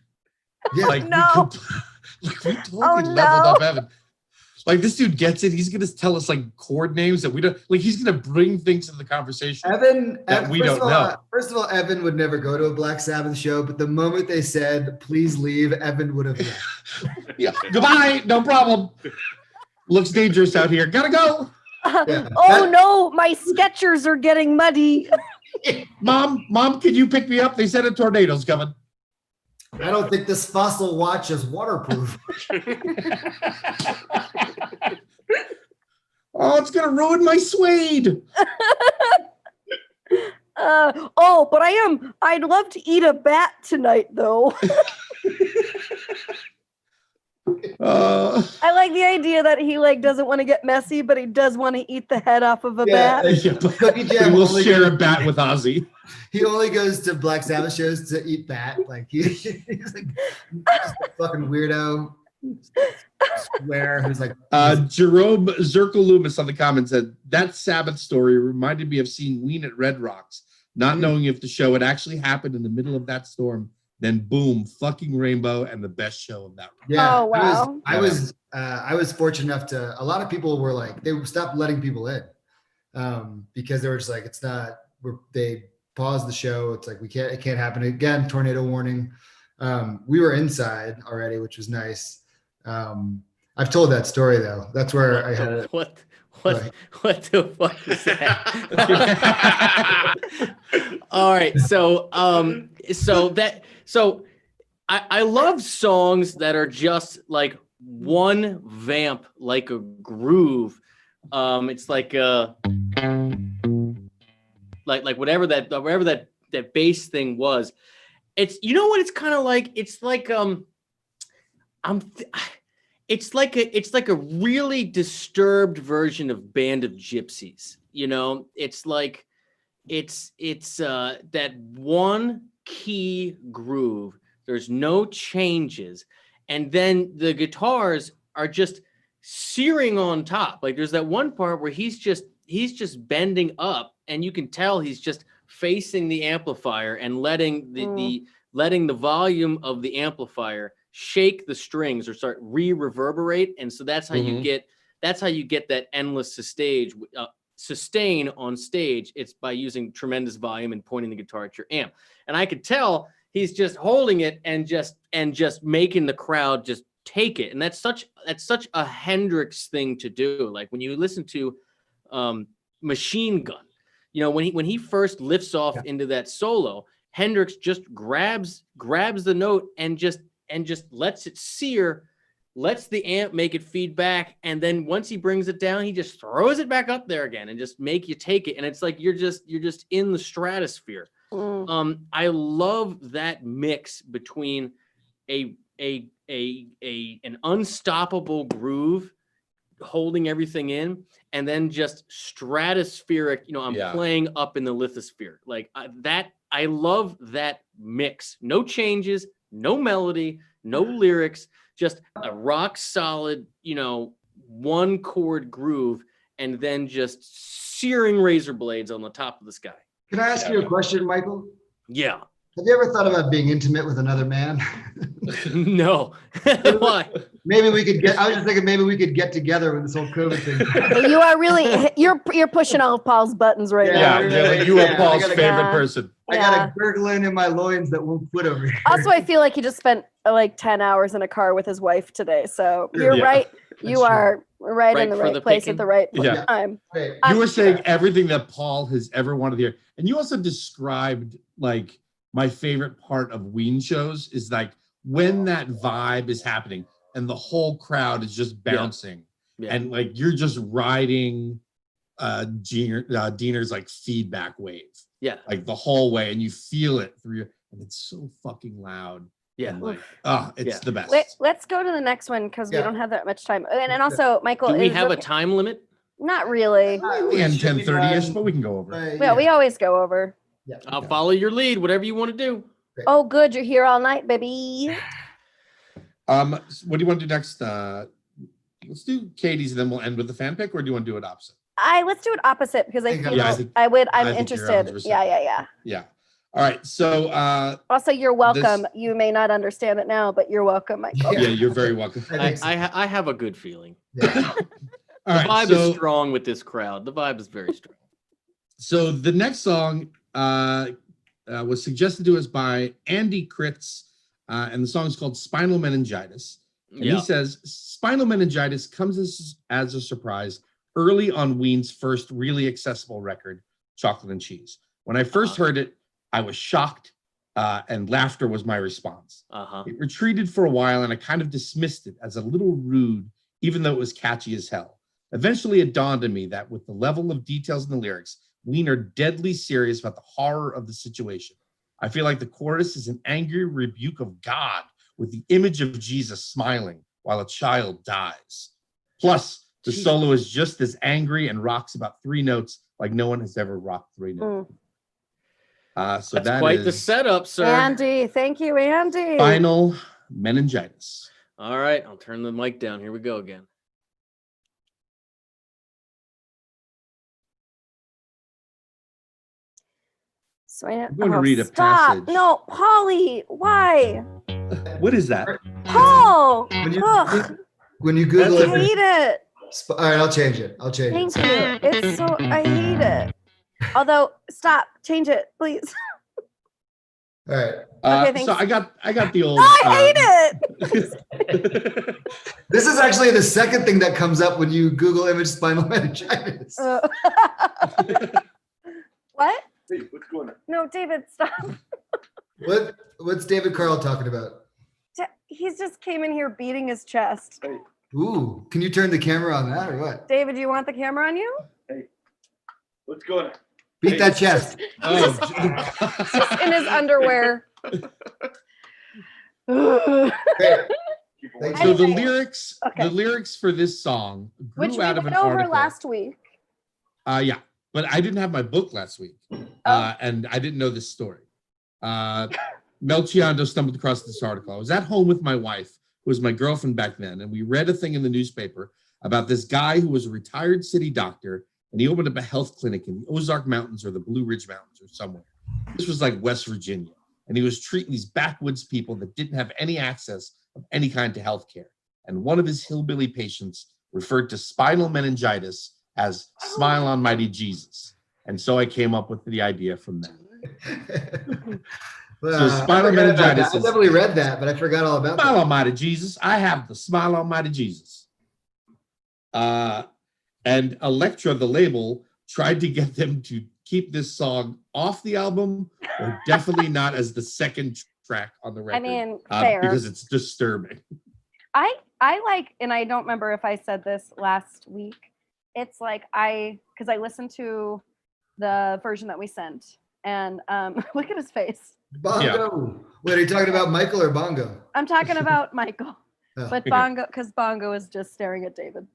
Yeah. Like no. we totally leveled up Evan. Like this dude gets it. He's gonna tell us like chord names that we don't like. He's gonna bring things to the conversation that we don't know. First of all, Evan would never go to a Black Sabbath show, but the moment they said "please leave," Evan would have left. Yeah, goodbye. No problem. Looks dangerous out here. Gotta go. No, my Skechers are getting muddy. Mom, can you pick me up? They said a tornado's coming. I don't think this Fossil watch is waterproof. Oh, it's gonna ruin my suede. But I'd love to eat a bat tonight, though. I like the idea that he like doesn't want to get messy, but he does want to eat the head off of a bat. Yeah, we'll share a bat with Ozzy. He only goes to Black Sabbath shows to eat bat. Like he's like just a fucking weirdo. Swear who's like Jerome Zirkle Loomis on the comments said that Sabbath story reminded me of seeing Ween at Red Rocks, not knowing if the show had actually happened in the middle of that storm. Then boom, fucking rainbow and the best show of that. Yeah. Oh wow. I was fortunate enough to. A lot of people were like they stopped letting people in because they were just like it's not. They paused the show. It's like it can't happen again. Tornado warning. We were inside already, which was nice. I've told that story though. That's where I had it. What the fuck is that? All right, so I love songs that are just like one vamp, like a groove. It's like whatever that bass thing was. It's, you know what it's kind of like? It's like it's like a really disturbed version of Band of Gypsies. You know, it's like it's that one key groove. There's no changes, and then the guitars are just searing on top. Like there's that one part where he's just bending up, and you can tell he's just facing the amplifier and letting the volume of the amplifier shake the strings or start reverberate, and so that's how you get that endless sustain on stage. It's by using tremendous volume and pointing the guitar at your amp. And I could tell he's just holding it and just making the crowd just take it. And that's such a Hendrix thing to do. Like when you listen to Machine Gun, you know, when he first lifts off into that solo, Hendrix just grabs the note and just lets it sear, lets the amp make it feed back, and then once he brings it down, he just throws it back up there again and just make you take it. And it's like you're just in the stratosphere. I love that mix between an unstoppable groove holding everything in, and then just stratospheric, you know, I'm playing up in the lithosphere. Like that, I love that mix. No changes, no melody, no lyrics, just a rock solid, you know, one chord groove, and then just searing razor blades on the top of the sky. Can I ask you a question, Michael? Yeah. Have you ever thought about being intimate with another man? No. Why? Maybe we could I was just thinking maybe we could get together with this whole COVID thing. You are really, you're pushing all of Paul's buttons right now. Yeah, you are Paul's favorite person. I got a gurgling in my loins that won't quit over here. Also, I feel like he just spent like 10 hours in a car with his wife today. So you're right. You are right in the right place at the right time. You were saying everything that Paul has ever wanted to hear. And you also described like my favorite part of Ween shows is like when that vibe is happening and the whole crowd is just bouncing and like you're just riding Diener's like feedback wave. Yeah. Like the whole way, and you feel it through your, and it's so fucking loud. Yeah. And like, it's the best. Let's go to the next one because we don't have that much time. And also, Michael, do we have a time limit? Not really. We end 10:30ish, but we can go over. Well, we always go over. Yeah. I'll follow your lead, whatever you want to do. Oh, good. You're here all night, baby. What do you want to do next? Let's do Katie's and then we'll end with the fan pick, or do you want to do it opposite? Let's do it opposite because I feel I'm interested. Yeah. All right. So also you're welcome. You may not understand it now, but you're welcome, Michael. Yeah, you're very welcome. I have a good feeling. Yeah. The vibe is strong with this crowd. The vibe is very strong. So the next song was suggested to us by Andy Kritz, and the song is called Spinal Meningitis. And he says, Spinal Meningitis comes as a surprise early on Ween's first really accessible record, Chocolate and Cheese. When I first heard it, I was shocked, and laughter was my response. It retreated for a while, and I kind of dismissed it as a little rude, even though it was catchy as hell. Eventually, it dawned on me that with the level of details in the lyrics, Ween are deadly serious about the horror of the situation. I feel like the chorus is an angry rebuke of God with the image of Jesus smiling while a child dies. Plus, the solo is just as angry and rocks about 3 notes like no one has ever rocked 3 notes. So that's quite the setup, sir. Andy, thank you, Andy. Spinal Meningitis. All right, I'll turn the mic down. Here we go again. So I'm going to read a passage. No, Polly, why? What is that? Paul! When you Google it. I hate it. All right, I'll change it. Thank you. It's so, I hate it. Although, stop, change it, please. All right. Okay, so thanks. I got the old. I hate it. This is actually the second thing that comes up when you Google image spinal meningitis. What? Hey, what's going on? No, David, stop. What's David Carl talking about? He's just came in here beating his chest. Hey, Ooh, can you turn the camera on that or what? David, do you want the camera on you? what's going on? Beat Hey. that chest. Just in his underwear. Great. Keep Thank on- So the Anyway, lyrics, okay. the lyrics for this song grew Which we out of an went over article. last week. Yeah, but I didn't have my book last week, and I didn't know this story. Mel Chiondo stumbled across this article. I was at home with my wife, who was my girlfriend back then, and we read a thing in the newspaper about this guy who was a retired city doctor, and he opened up a health clinic in the Ozark Mountains or the Blue Ridge Mountains or somewhere. This was like West Virginia, and he was treating these backwoods people that didn't have any access of any kind to health care. And one of his hillbilly patients referred to spinal meningitis as "Smile on Mighty Jesus," and so I came up with the idea from that. Well, So spinal I forgot about that. meningitis I is- definitely read that, but I forgot all about Smile that. on Mighty Jesus. I have the smile on Mighty Jesus. And Elektra, the label, tried to get them to keep this song off the album, or definitely not as the second track on the record. I mean, fair. Because it's disturbing. I like, and I don't remember if I said this last week. It's like because I listened to the version that we sent, and look at his face. Bongo. Wait, are you talking about Michael or Bongo? I'm talking about Michael, Oh. but Bongo, because Bongo is just staring at David.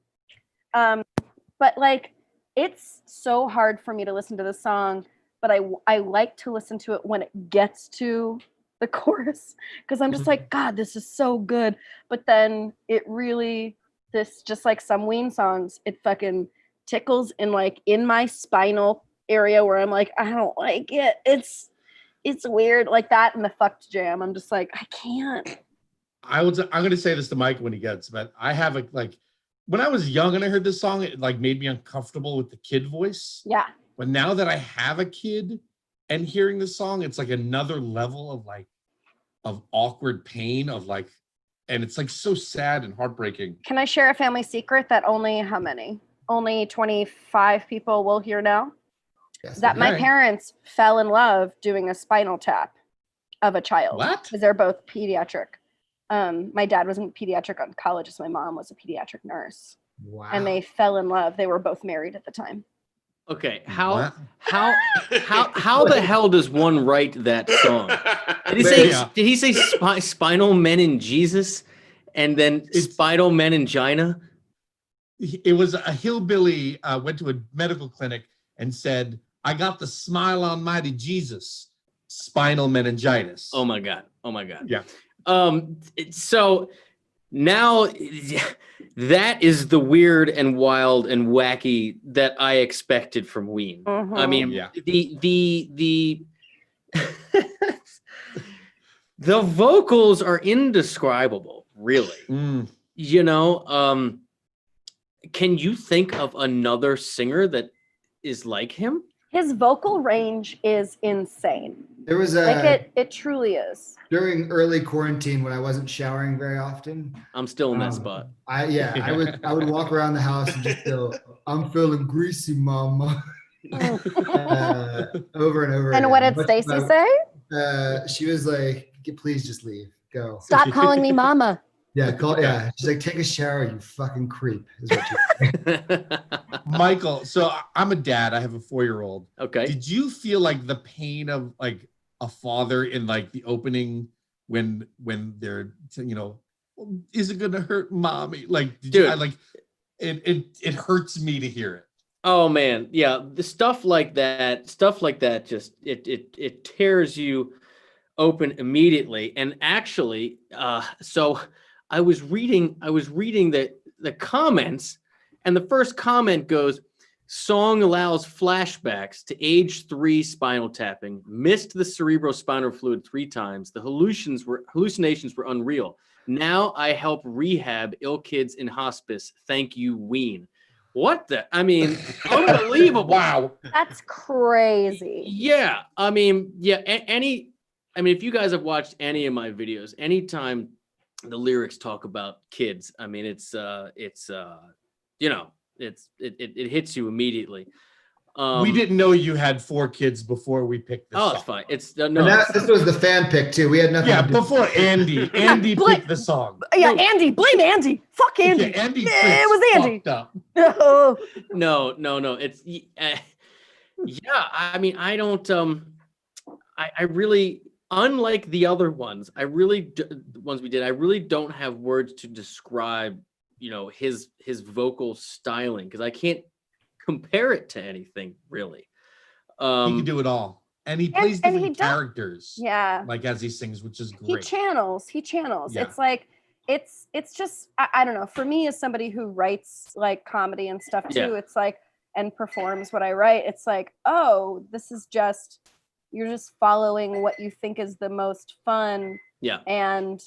But like, it's so hard for me to listen to the song, but I like to listen to it when it gets to the chorus, because I'm just like, God, this is so good. But then it really, this just like some Ween songs, it fucking tickles in my spinal area where I'm like, I don't like it. It's weird, like that and the fucked jam. I'm just like, I can't. I'm going to say this to Mike when he gets, but I have when I was young and I heard this song, it like made me uncomfortable with the kid voice. Yeah. But now that I have a kid and hearing this song, it's like another level of awkward pain and it's like so sad and heartbreaking. Can I share a family secret that how many? Only 25 people will hear now? Yes, That my Okay. parents fell in love doing a spinal tap of a child. What? Because they're both pediatric. My dad was in pediatric oncology, so my mom was a pediatric nurse. Wow. And they fell in love. They were both married at the time. Okay, What? how the hell does one write that song? Did he say Yeah. did he say spinal meningitis and then spinal meningina? It was a hillbilly went to a medical clinic and said, "I got the smile on mighty Jesus, spinal meningitis." Oh my god. Oh my god. Yeah. So now that is the weird and wild and wacky that I expected from Ween. I mean, Yeah. the the vocals are indescribable, really. Mm. You know, can you think of another singer that is like him? His vocal range is insane. There was It truly is. during early quarantine when I wasn't showering very often. I'm still in that spot. I would walk around the house and just go, "I'm feeling greasy, mama," over and over. And again. what did But, Stacy say? She was like, "Please just leave, go." Stop calling me mama. Yeah. She's like, "Take a shower, you fucking creep." Is what she said. Michael, so I'm a dad. I have a 4-year-old. Okay. Did you feel like the pain of like a father in like the opening when they're is it gonna hurt mommy? Like, Dude. it hurts me to hear it. Oh man, yeah, the stuff like that just it tears you open immediately. And actually, so I was reading the comments, and the first comment goes, "Song allows flashbacks to age 3 spinal tapping, missed the cerebrospinal fluid 3 times. The hallucinations were unreal. Now I help rehab ill kids in hospice. Thank you, Ween." What the? I mean, unbelievable. Wow. That's crazy. Yeah, I mean, yeah. Any I mean, if you guys have watched any of my videos, anytime the lyrics talk about kids, I mean, it hits you immediately. We didn't know you had 4 kids before we picked this song. It's fine. It's And this was the fan pick too. We had nothing. Yeah, to do. before Andy picked the song. Yeah, Andy, blame Andy. Fuck Andy. Yeah, Andy it was Andy. fucked up. No. No. It's yeah. I mean, I don't. I really, unlike the other ones, the ones we did, I really don't have words to describe, his vocal styling, because I can't compare it to anything really. He can do it all, and he plays different characters. Yeah, like as he sings, which is great. He channels. Yeah. It's like it's just I don't know. For me, as somebody who writes like comedy and stuff too, it's like and performs what I write. It's like, oh, this is just you're just following what you think is the most fun. Yeah, and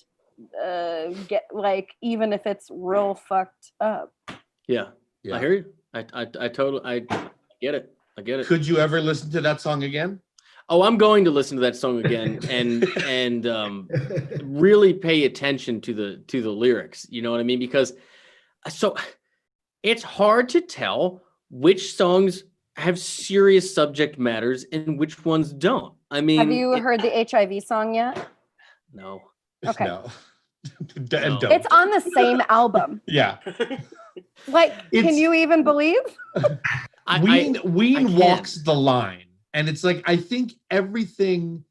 get like even if it's real fucked up. Yeah. I hear you. I totally get it. I get it. Could you ever listen to that song again? Oh, I'm going to listen to that song again and really pay attention to the lyrics. You know what I mean? Because it's hard to tell which songs have serious subject matters and which ones don't. I mean, have you heard the HIV song yet? No. Okay. No. No. It's on the same album. Yeah. Like, can you even believe? Ween walks the line, and it's like, I think everything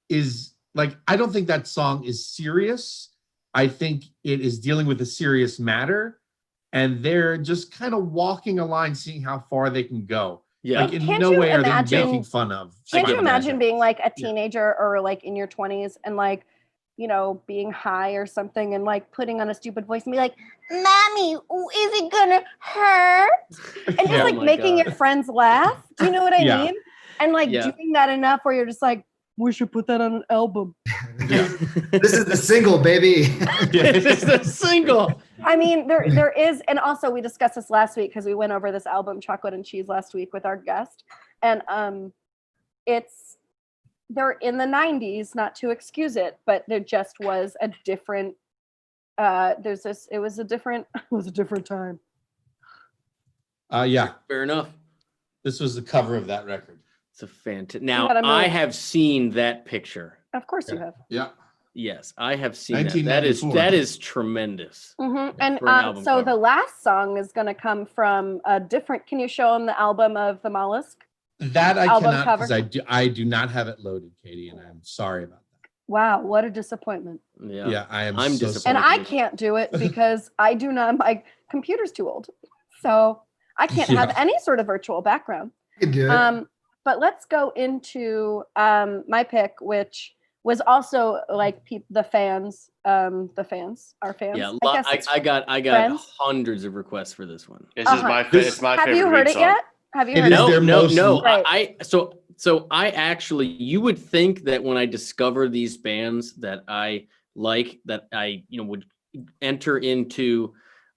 is like, I don't think that song is serious. I think it is dealing with a serious matter, and they're just kind of walking a line, seeing how far they can go. Yeah. Like, in no way are they making fun of. Can't you imagine being like a teenager or like in your 20s and like, being high or something and like putting on a stupid voice and be like, Mommy, is it gonna hurt? And just like making your friends laugh. Do you know what I mean? And like doing that enough where you're just like, we should put that on an album. This is the single, baby. This is the single. I mean, there is, and also we discussed this last week because we went over this album, Chocolate and Cheese, last week with our guest. And they're in the 90s, not to excuse it, but there just was a different it was a different time. Yeah. Fair enough. This was the cover of that record. It's a fantastic. Now I have seen that picture. Of course you have. Yeah. Yes, I have seen that. That is tremendous. Mm-hmm. And so the last song is going to come from a different. Can you show them the album of the Mollusk? That I cannot, because I do not have it loaded, Katie, and I'm sorry about that. Wow, what a disappointment. Yeah, I'm so disappointed. sorry. And I can't do it because I do not, my computer's too old. So I can't have any sort of virtual background. You can do it. But let's go into my pick, which was also like our fans. Yeah, I got friends. hundreds of requests for this one. This is my favorite. Have you heard it yet? Have you heard it? No. Right. So I actually, you would think that when I discover these bands that I like, that I would enter into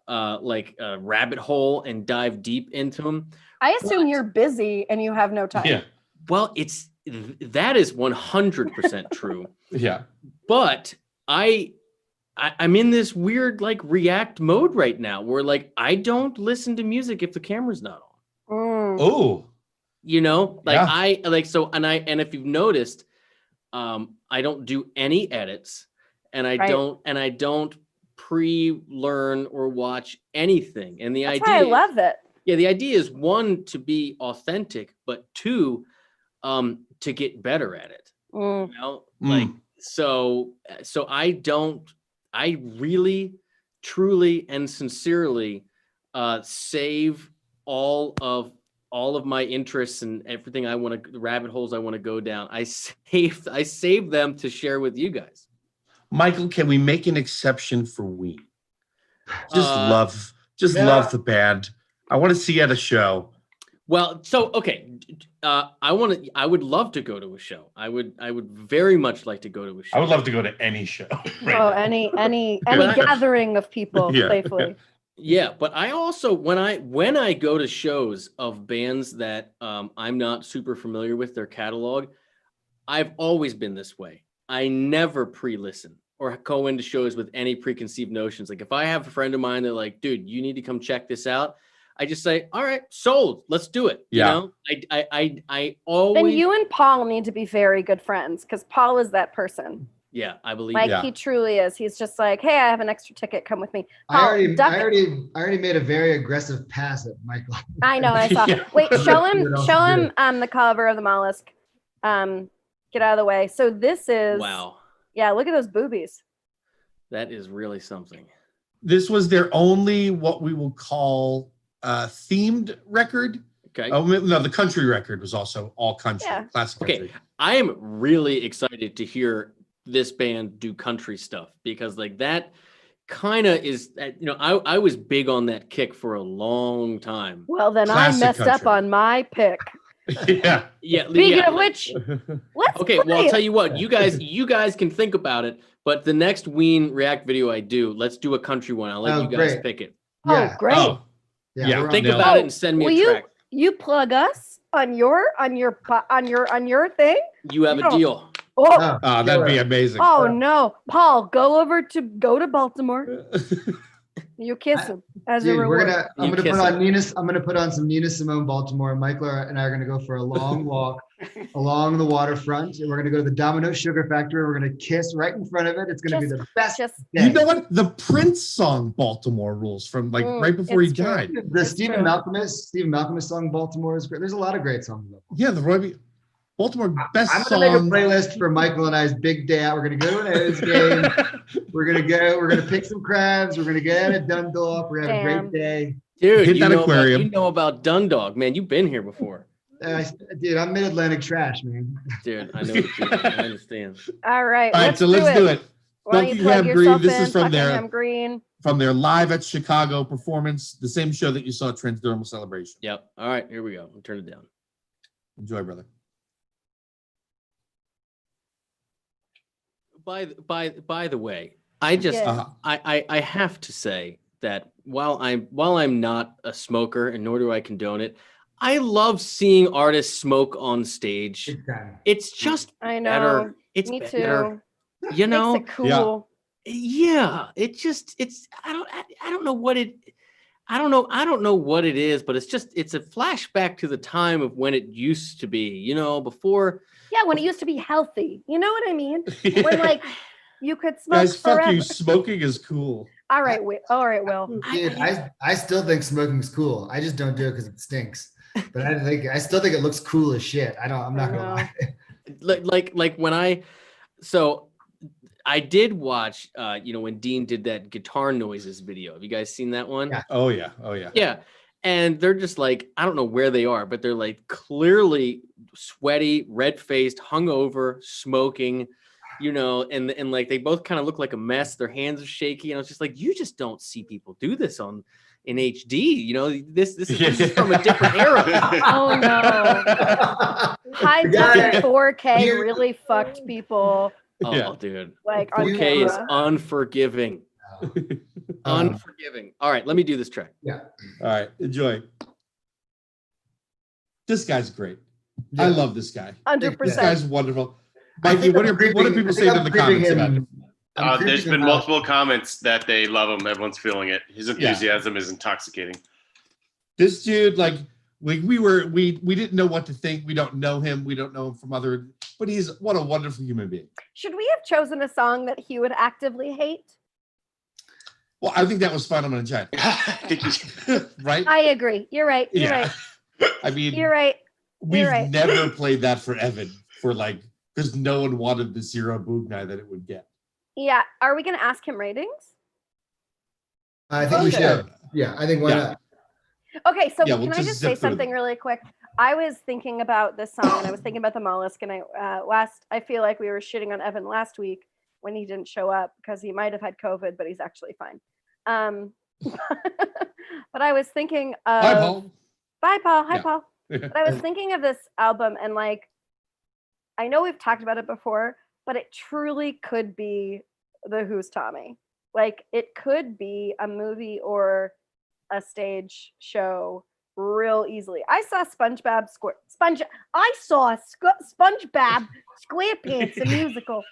like a rabbit hole and dive deep into them. I assume you're busy and you have no time. Yeah. Well, that is 100% true. Yeah. But I'm in this weird like react mode right now where like I don't listen to music if the camera's not on. Oh, and if you've noticed, I don't do any edits, and I don't pre-learn or watch anything. And That's why I love it. Yeah, the idea is, one, to be authentic, but two, to get better at it. Like so I really, truly, and sincerely save all of my interests and everything the rabbit holes I want to go down. I save them to share with you guys. Michael, can we make an exception for Ween? Love the band. I want to see you at a show. Well, so okay, I would love to go to a show. I would very much like to go to a show. I would love to go to any show. Any gathering of people, playfully. Yeah, but I also when I go to shows of bands that I'm not super familiar with their catalog, I've always been this way. I never pre-listen or go into shows with any preconceived notions. Like if I have a friend of mine, they're like, dude, you need to come check this out. I just say, all right, sold. Let's do it. Yeah. You know, I always. Then you and Paul need to be very good friends because Paul is that person. Yeah, I believe. Like Yeah. he truly is. He's just like, hey, I have an extra ticket. Come with me. I Paul, already made a very aggressive pass at Michael. I know. I saw. Yeah. Wait, show him Do it. the cover of the mollusk. Get out of the way. So this is. Wow, Yeah, look at those boobies. that is really something. This was their only what we will call themed record. Okay. Oh no, the country record was also all country, Yeah. classic Okay. country. I am really excited to hear this band do country stuff because like that kind of is, you know, I was big on that kick for a long time. Well, then Classic I messed up country. on my pick. Yeah. Yeah. Speaking yeah. of which, let's Okay, well, play I'll tell it. you what, you guys can think about it, but the next Ween React video I do, let's do a country one. I'll let Oh, you guys great. pick it. Yeah. Oh, great. Oh, yeah, we're on Think nailed about it. it and send me Will a you- track. You plug us on your thing? You have No. a deal. Oh, oh, that'd be sure. amazing. oh no. Paul, go to Baltimore. You kiss him as a Dude, reward. I'm You gonna kiss put on I'm gonna put on some Nina Simone Baltimore. Michael and I are gonna go for a long walk along the waterfront. And we're gonna go to the Domino Sugar Factory. We're gonna kiss right in front of it. It's gonna be the best Just day. You know what? The Prince song "Baltimore Rules" from like right before he it's true. died. The It's Stephen true. Malcolmus song Baltimore is great. There's a lot of great songs. Yeah, the Roy Baltimore best I'm gonna make a song. playlist for Michael and I's big day out. We're gonna go to an A's game. We're gonna pick some crabs. We're gonna get at Dundalk. We're gonna have a Damn. great day. Dude, Hit you that know, aquarium. you know about Dundalk, man. You've been here before. Dude, I'm mid-Atlantic trash, man. Dude, I know what you mean. I understand. All right. All right, so let's do it. Why don't you Buckingham plug Green, yourself this in? is from their- Buckingham Green. From their live at Chicago performance, the same show that you saw at Transdermal Celebration. Yep. All right, here we go. I'll turn it down. Enjoy, brother. By the way, I just Yeah. I have to say that while I'm not a smoker and nor do I condone it, I love seeing artists smoke on stage. Big time. It's just I know. better. It's Me better. too. You know? Makes it cool. Yeah. It's I don't know what it I don't know what it is, but it's a flashback to the time of when it used to be, you know, before. Yeah, when it used to be healthy. You know what I mean? When like you could smoke Guys, fuck forever. you. Smoking is cool. All right, Will. Dude, I still think smoking's cool. I just don't do it because it stinks. But I still think it looks cool as shit. I'm not gonna lie. Like when I did watch you know, when Dean did that guitar noises video. Have you guys seen that one? Yeah. Oh yeah. Oh yeah. Yeah. And they're just like, I don't know where they are, but they're like clearly sweaty, red-faced, hungover, smoking, you know, and like they both kind of look like a mess. Their hands are shaky. And I was just like, you just don't see people do this in HD. You know, this is from a different era. Oh no. High The guy- def 4K Here- really fucked people Oh, Yeah. dude. like on 4K is camera. unforgiving. Unforgiving. All right, let me do this track. Yeah. All right. Enjoy. This guy's great. I love this guy. 100%. This guy's wonderful. I Mikey, think what I'm are people I think saying I'm in the creeping comments about it? him- I'm There's creeping been him out. multiple comments that they love him. Everyone's feeling it. His enthusiasm is intoxicating. This dude, like we didn't know what to think. We don't know him. We don't know him from other, but what a wonderful human being. Should we have chosen a song that he would actively hate? Well, I think that was fun. I'm gonna check. Right? I agree. You're right. You're Yeah. right. I mean, You're right. we've right. never played that for Evan because no one wanted the zero boog guy that it would get. Yeah. Are we going to ask him ratings? I think we Okay. should. Yeah, I think why Yeah. not? Okay, so Yeah, we'll can I just just zip say through something them. really quick? I was thinking about this song and I was thinking about the mollusk, and I feel like we were shitting on Evan last week when he didn't show up because he might have had COVID, but he's actually fine. But I was thinking of Bye, Paul. Bye, Paul. Hi, Yeah. Paul. But I was thinking of this album, and like, I know we've talked about it before, but it truly could be the Who's Tommy. Like, it could be a movie or a stage show real easily. I saw SpongeBob SquarePants, a musical.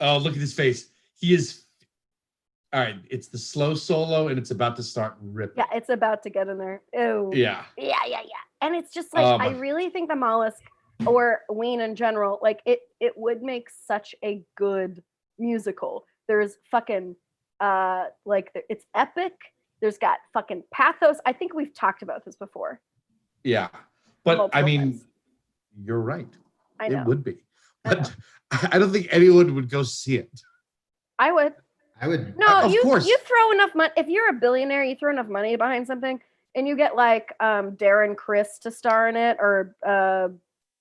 Oh, look at his face. He is. All right, it's the slow solo, and it's about to start ripping. Yeah, it's about to get in there. Ew. Yeah. Yeah. And it's just like, I really think the Mollusk or Ween in general, like it would make such a good musical. There's fucking it's epic. There's got fucking pathos. I think we've talked about this before. Yeah, but Multiple I mean, times. you're right. I know. It would be, but I don't think anyone would go see it. I would. No, Of course. You throw enough money. If you're a billionaire, you throw enough money behind something, and you get like Darren Criss to star in it, or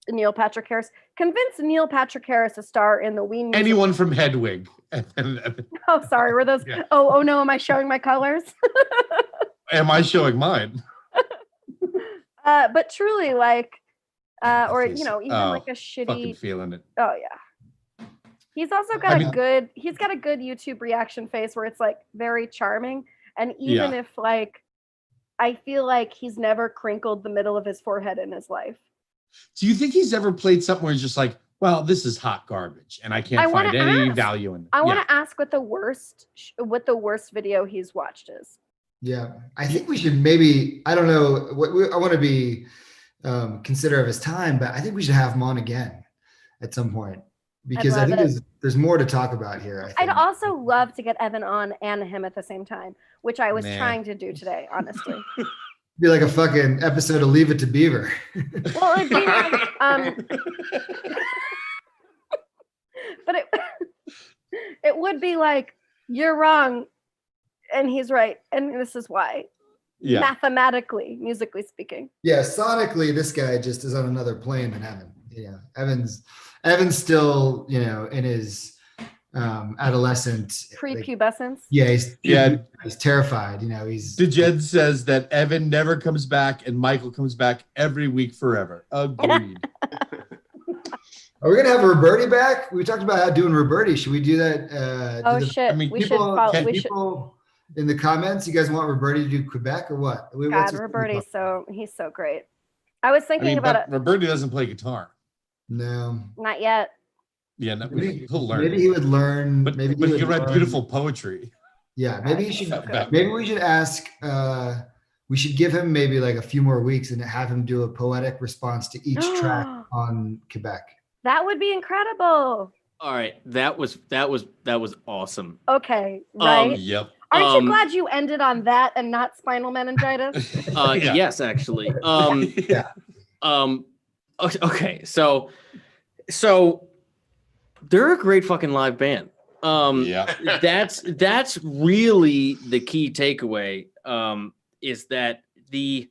Neil Patrick Harris. Convince Neil Patrick Harris to star in the Ween musical. Anyone from Hedwig. Oh, sorry. Were those? Yeah. Oh no! Am I showing my colors? Am I showing mine? But truly, like, or even like a shitty. Fucking feeling it. Oh yeah. He's also got he's got a good YouTube reaction face where it's like very charming. And even if like, I feel like he's never crinkled the middle of his forehead in his life. Do you think he's ever played something where he's just like, well, this is hot garbage and I can't find any value in it? I want to ask what the worst video he's watched is. Yeah. I think we should maybe, I don't know, I want to be considerate of his time, but I think we should have him on again at some point. Because I think there's more to talk about here. I'd also love to get Evan on and him at the same time, which I was trying to do today, honestly. Be like a fucking episode of Leave It to Beaver. Well, it'd be like, but it would be like, you're wrong, and he's right, and this is why. Yeah. Mathematically, musically speaking. Yeah, sonically, this guy just is on another plane than Evan. Yeah, Evan's still, in his adolescent prepubescence. He's terrified. Dejed says that Evan never comes back and Michael comes back every week forever. Agreed. Are we gonna have Roberti back? We talked about doing Roberti. Should we do that? Shit! We should follow. People in the comments, you guys want Roberti to do Quebec or what? God, Roberti, he's so great. I was thinking about it. Roberti doesn't play guitar. No, not yet. Yeah, he'll learn. Maybe he would learn. But he could write beautiful poetry. Yeah, maybe he should. Maybe we should ask. We should give him maybe like a few more weeks and have him do a poetic response to each track on Quebec. That would be incredible. All right, that was awesome. Okay, right. Yep. Aren't you glad you ended on that and not spinal meningitis? Yes, actually. Okay, so they're a great fucking live band. That's really the key takeaway. Is that I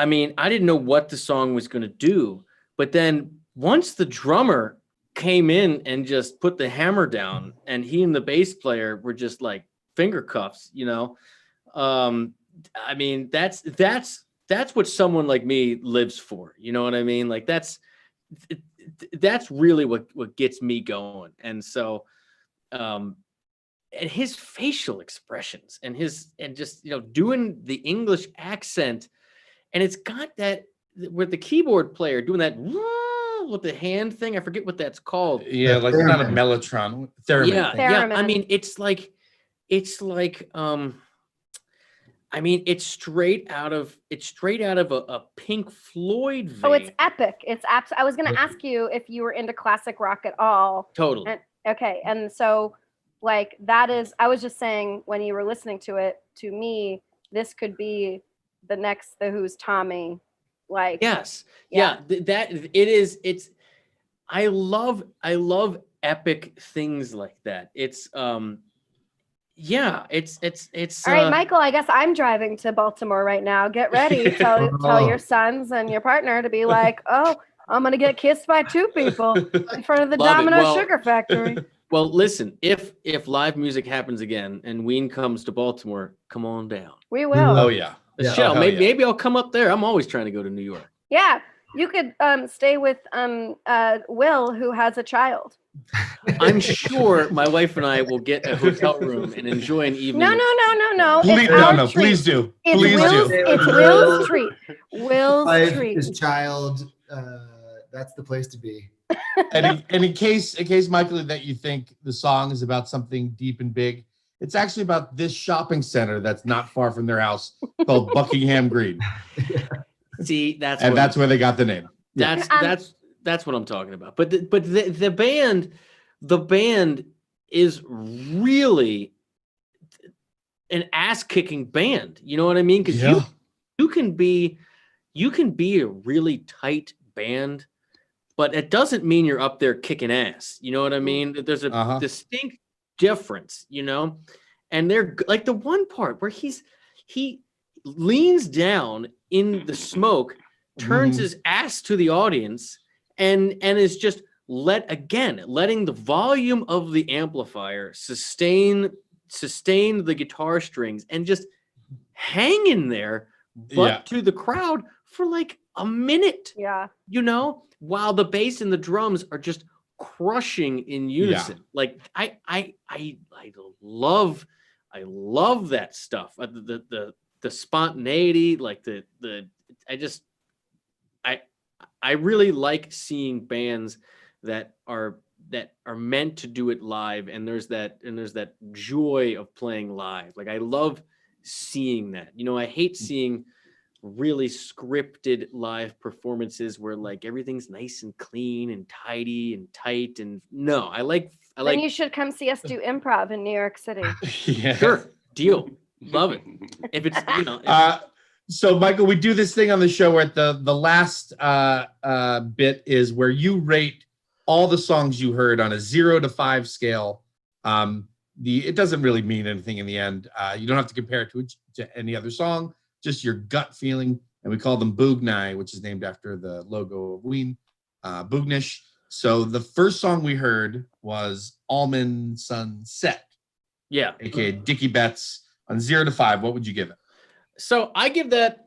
didn't know what the song was going to do, but then once the drummer came in and just put the hammer down, and he and the bass player were just like finger cuffs, that's what someone like me lives for. You know what I mean? Like that's really what gets me going. And so, and his facial expressions and just doing the English accent, and it's got that with the keyboard player doing that with the hand thing. I forget what that's called. Yeah, like theremin. Not a mellotron. Theremin. Yeah. It's straight out of a Pink Floyd vein. Oh, it's epic. I was going to ask you if you were into classic rock at all. Totally. And so like that is, I was just saying when you were listening to it, to me, this could be the next The Who's Tommy. Like, yes. Yeah. That it is. I love epic things like that. It's all right, Michael, I guess I'm driving to Baltimore right now. Get ready. Tell your sons and your partner to be like, oh, I'm going to get kissed by two people in front of the Domino Sugar Factory. Well, listen, if live music happens again and Ween comes to Baltimore, come on down. We will. Oh, yeah. Michelle, maybe I'll come up there. I'm always trying to go to New York. Yeah. You could stay with Will, who has a child. I'm sure my wife and I will get a hotel room and enjoy an evening. No. Please, It's our treat. please do. It's Please Will's, do. it's Will's treat. Will's Wife, treat. his child. That's the place to be. And in case, Michael, that you think the song is about something deep and big, it's actually about this shopping center that's not far from their house called Buckingham Green. See, that's where they got the name. That's what I'm talking about. But the band is really an ass-kicking band. You know what I mean? Because you can be a really tight band, but it doesn't mean you're up there kicking ass. You know what I mean? There's a distinct difference, you know? And they're like the one part where he leans down in the smoke, turns his ass to the audience, and is just letting the volume of the amplifier sustain the guitar strings and just hang in there, but to the crowd for like a minute. Yeah. You know, while the bass and the drums are just crushing in unison. Like I love that stuff. The spontaneity, like I really like seeing bands that are meant to do it live, and there's that joy of playing live. Like I love seeing that. You know, I hate seeing really scripted live performances where like everything's nice and clean and tidy and tight. And no, I like. Then you should come see us do improv in New York City. Sure, deal, love it. If it's So Michael, we do this thing on the show where the last bit is where you rate all the songs you heard on a 0 to 5 scale. It doesn't really mean anything in the end. You don't have to compare it to any other song, just your gut feeling. And we call them Boognai, which is named after the logo of Ween, Boognish. So the first song we heard was Almond Sunset. Yeah. AKA Dickie Betts. On 0 to 5, what would you give it? So I'd give it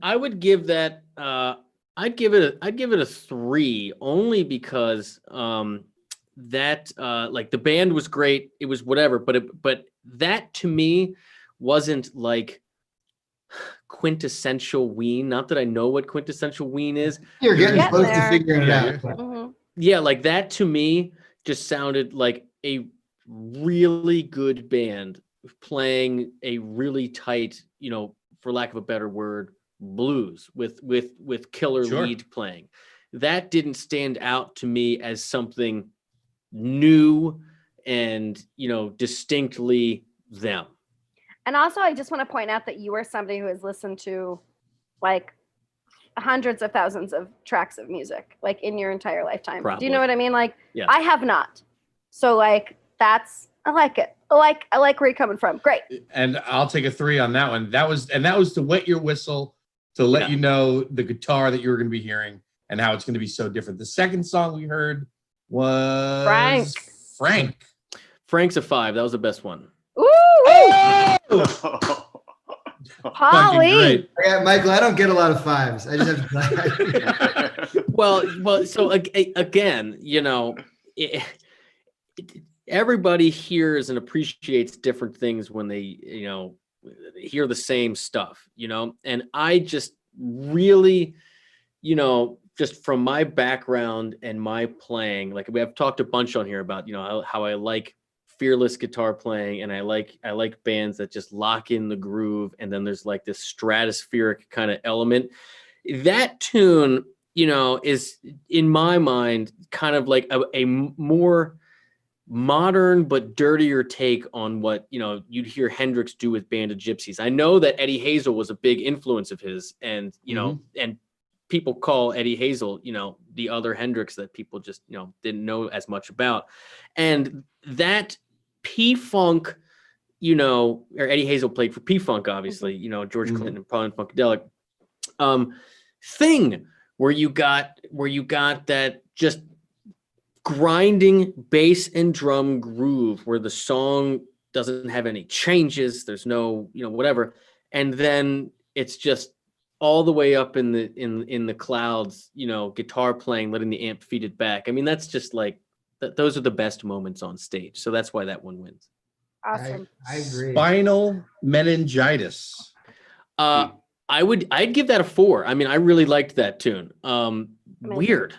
a 3, only because like the band was great. It was whatever, but that to me wasn't like quintessential Ween. Not that I know what quintessential Ween is. You're getting close to figuring it out. Yeah, like that to me just sounded like a really good band playing a really tight, you know, for lack of a better word, blues with killer lead playing. That didn't stand out to me as something new and, you know, distinctly them. And also, I just want to point out that you are somebody who has listened to like hundreds of thousands of tracks of music, like in your entire lifetime. Probably. Do you know what I mean? Like, I have not. So like, I like it. I like where you're coming from. Great. And I'll take a 3 on that one. That was to wet your whistle, to let you know the guitar that you were going to be hearing and how it's going to be so different. The second song we heard was Frank. Frank's a 5. That was the best one. Ooh! Holly. Yeah, Michael, I don't get a lot of 5s. I just have to. well. So again, you know, everybody hears and appreciates different things when they, you know, hear the same stuff, you know, and I just really, you know, just from my background and my playing, like we have talked a bunch on here about, you know, how I like fearless guitar playing, and I like bands that just lock in the groove, and then there's like this stratospheric kind of element. That tune, you know, is in my mind kind of like a more modern but dirtier take on what, you know, you'd hear Hendrix do with Band of Gypsies. I know that Eddie Hazel was a big influence of his, and you know, and people call Eddie Hazel, you know, the other Hendrix that people just, you know, didn't know as much about. And that P-Funk, you know, or Eddie Hazel played for P-Funk, obviously, you know, George Clinton and Paul and Funkadelic thing where you got that just grinding bass and drum groove where the song doesn't have any changes. There's no, you know, whatever. And then it's just all the way up in the clouds, you know, guitar playing, letting the amp feed it back. I mean, that's just like those are the best moments on stage. So that's why that one wins. Awesome. I agree. Spinal Meningitis. I'd give that a 4. I mean, I really liked that tune. Weird.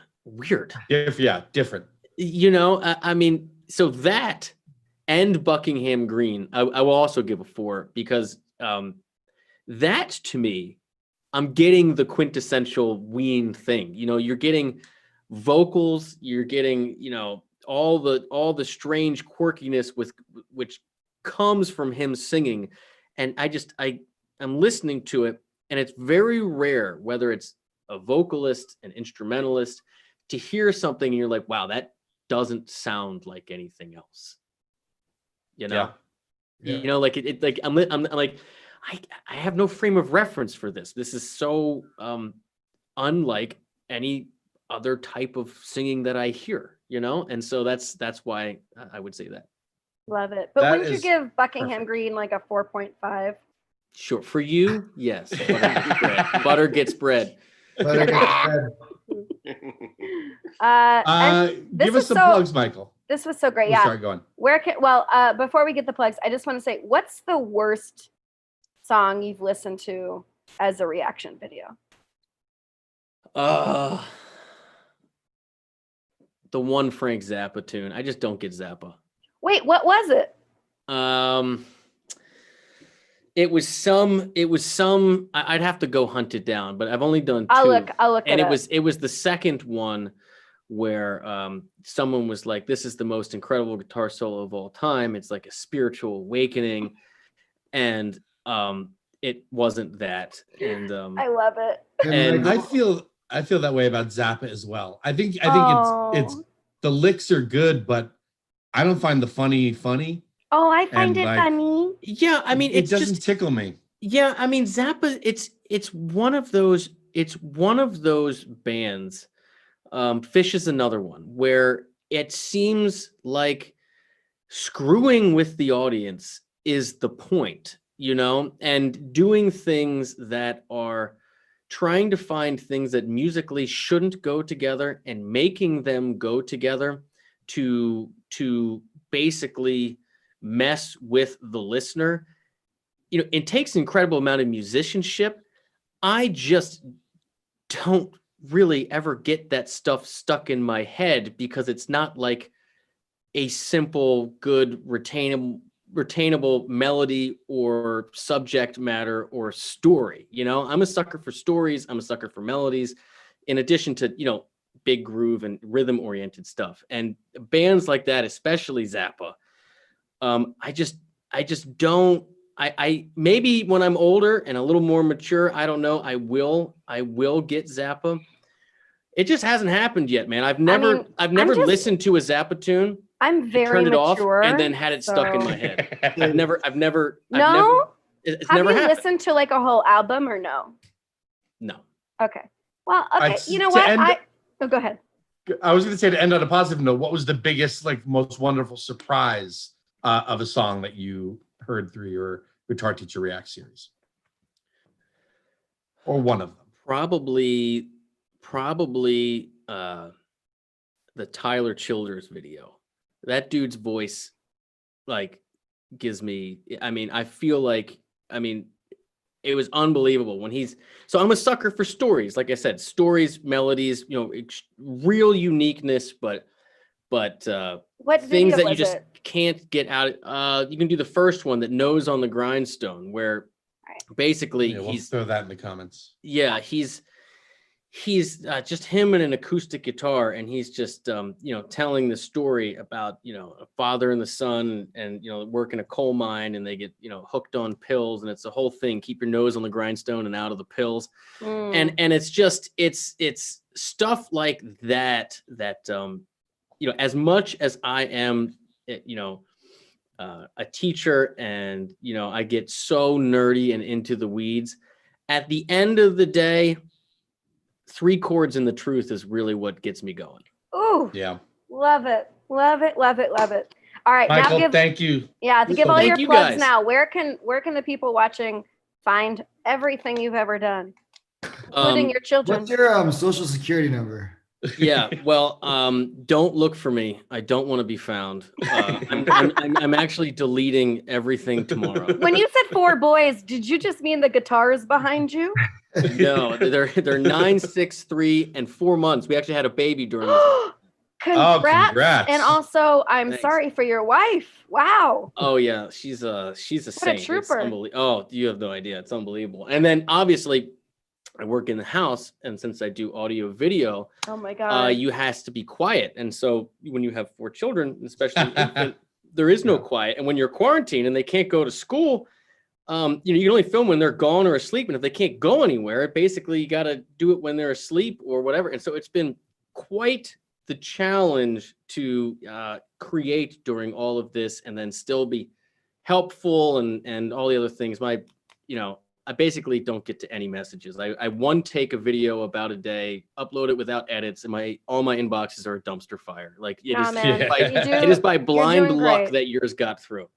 Different. You know, I mean, so that and Buckingham Green, I will also give a 4 because that to me, I'm getting the quintessential Ween thing. You know, you're getting vocals, you're getting, you know, all the strange quirkiness which comes from him singing. And I'm listening to it, and it's very rare, whether it's a vocalist, an instrumentalist, to hear something and you're like, wow, that doesn't sound like anything else. You know? Yeah. You know, like it like I'm like, I have no frame of reference for this. This is so unlike any other type of singing that I hear, you know? And so that's why I would say that. Love it. But That wouldn't you is give Buckingham perfect. Green like a 4.5? Sure. For you, yes. Butter gets bread. But And this Give was us some so- plugs, Michael. This was so great. We'll Yeah. start going. Before we get the plugs, I just want to say, what's the worst song you've listened to as a reaction video? The one Frank Zappa tune. I just don't get Zappa. Wait, what was it? It was some. I'd have to go hunt it down, but I've only done 2. I'll look And it up. it was the second one where someone was like, "This is the most incredible guitar solo of all time. It's like a spiritual awakening," and it wasn't that. And I love it. and I feel that way about Zappa as well. I think Oh. it's the licks are good, but I don't find the funny. Oh, I find And, it like, funny. yeah, I mean, it it's doesn't just tickle me. yeah. I mean, Zappa. It's one of those. It's one of those bands. Fish is another one where it seems like screwing with the audience is the point, you know, and doing things that are trying to find things that musically shouldn't go together and making them go together to basically mess with the listener. You know, it takes an incredible amount of musicianship. I just don't really ever get that stuff stuck in my head because it's not like a simple, good, retainable melody or subject matter or story. You know, I'm a sucker for stories. I'm a sucker for melodies, in addition to, you know, big groove and rhythm oriented stuff. And bands like that, especially Zappa, I just don't. I maybe when I'm older and a little more mature, I don't know, I will get Zappa. It just hasn't happened yet, man. I've never listened to a Zappa tune. I'm very turned it mature, off and then had it stuck in my head. I've never. No? It's Have never you happened. listened to like a whole album or no? No. Okay. Well, okay. You know To what? end- Go ahead. I was going to say, to end on a positive note, what was the biggest, like, most wonderful surprise of a song that you heard through your Guitar Teacher React series, or one of them? Probably the Tyler Childers video. That dude's voice, like, gives me. I mean, I feel like. I mean, it was unbelievable when he's. So I'm a sucker for stories. Like I said, stories, melodies. You know, real uniqueness, but What things video that you was just it? can't get out. You can do the first one, that Nose on the Grindstone, where basically Yeah, we'll he's throw that in the comments. he's just him and an acoustic guitar, and he's just you know, telling the story about, you know, a father and the son, and you know, work in a coal mine, and they get, you know, hooked on pills, and it's the whole thing, keep your nose on the grindstone and out of the pills. And it's just it's stuff like that you know, as much as I am, you know, a teacher, and you know, I get so nerdy and into the weeds, at the end of the day, 3 chords and the truth is really what gets me going. Ooh, Yeah. love it. All right, Michael, now thank you. to give all Thank your you, plugs guys. now. Where can the people watching find everything you've ever done? including your children. What's your social security number? Yeah, well, don't look for me. I don't want to be found. I'm actually deleting everything tomorrow. When you said 4 boys, did you just mean the guitars behind you? No, they're 9, 6, 3, and 4 months. We actually had a baby during this. Congrats. Congrats. And also, I'm Thanks. sorry for your wife. Wow. Oh yeah, she's a saint. It's trooper. Oh, you have no idea. It's unbelievable. And then obviously, I work in the house, and since I do audio video, Oh my God. you has to be quiet. And so when you have 4 children, especially infant, there is no quiet. And when you're quarantined and they can't go to school, you can only film when they're gone or asleep. And if they can't go anywhere, basically you got to do it when they're asleep or whatever. And so it's been quite the challenge to create during all of this and then still be helpful and all the other things. I basically don't get to any messages. I one take a video about a day, upload it without edits, and all my inboxes are a dumpster fire. Like it is by blind luck that yours got through.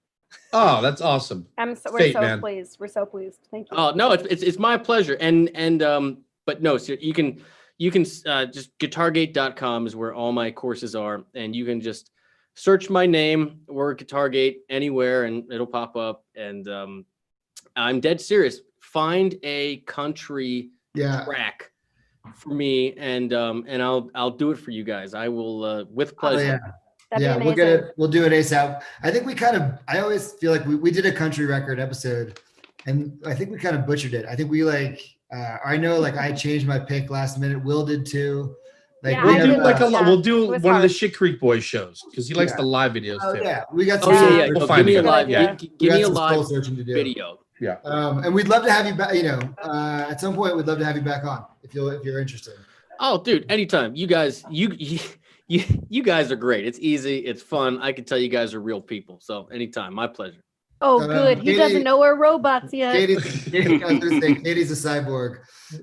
Oh, that's awesome. We're so pleased. We're so pleased. Thank you. Oh no, it's my pleasure. But no, so you can just guitargate.com is where all my courses are, and you can just search my name or Guitargate anywhere, and it'll pop up. And I'm dead serious. Find a country track for me, and I'll do it for you guys. I will with pleasure. We'll do it ASAP. I think I always feel like we did a country record episode, and I think we kind of butchered it. I think we I know I changed my pick last minute. Will did too. We'll do one of the Shit Creek Boys shows because he likes the live videos too. Yeah, we got. We'll give me a live. Give me a live video. Yeah. And we'd love to have you back. At some point, we'd love to have you back on if you're interested. Oh, dude, anytime. You guys, you guys are great. It's easy. It's fun. I can tell you guys are real people. So anytime, my pleasure. Oh, good. He doesn't know we're robots yet. Katie's a cyborg,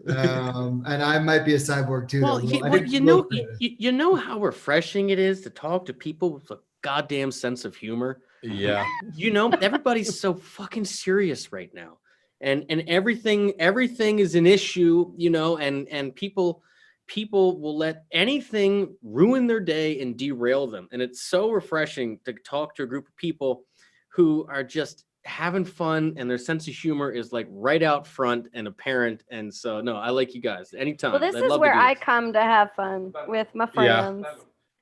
and I might be a cyborg too. Well, you know how refreshing it is to talk to people with a goddamn sense of humor. Yeah. Everybody's so fucking serious right now, and everything is an issue. And people will let anything ruin their day and derail them, and it's so refreshing to talk to a group of people who are just having fun and their sense of humor is right out front and apparent. And so, no, I like you guys anytime. Well, this is where I come to have fun with my friends.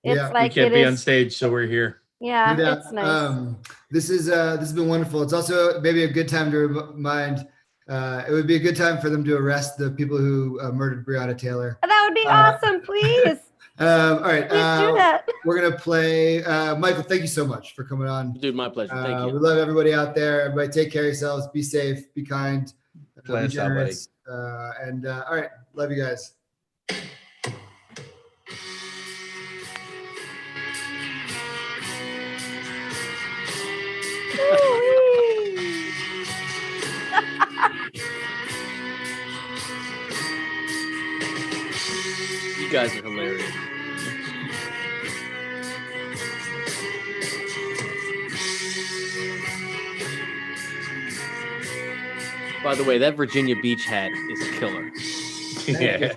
We can't be on stage, so we're here. Yeah, it's nice. This has been wonderful. It's also maybe a good time to remind. It would be a good time for them to arrest the people who murdered Breonna Taylor. That would be awesome, please. All right. Please do that. We're going to play. Michael, thank you so much for coming on. Dude, my pleasure. Thank you. We love everybody out there. Everybody take care of yourselves. Be safe. Be kind. Be generous. All right. Love you guys. You guys are hilarious. By the way, that Virginia Beach hat is killer. Yeah.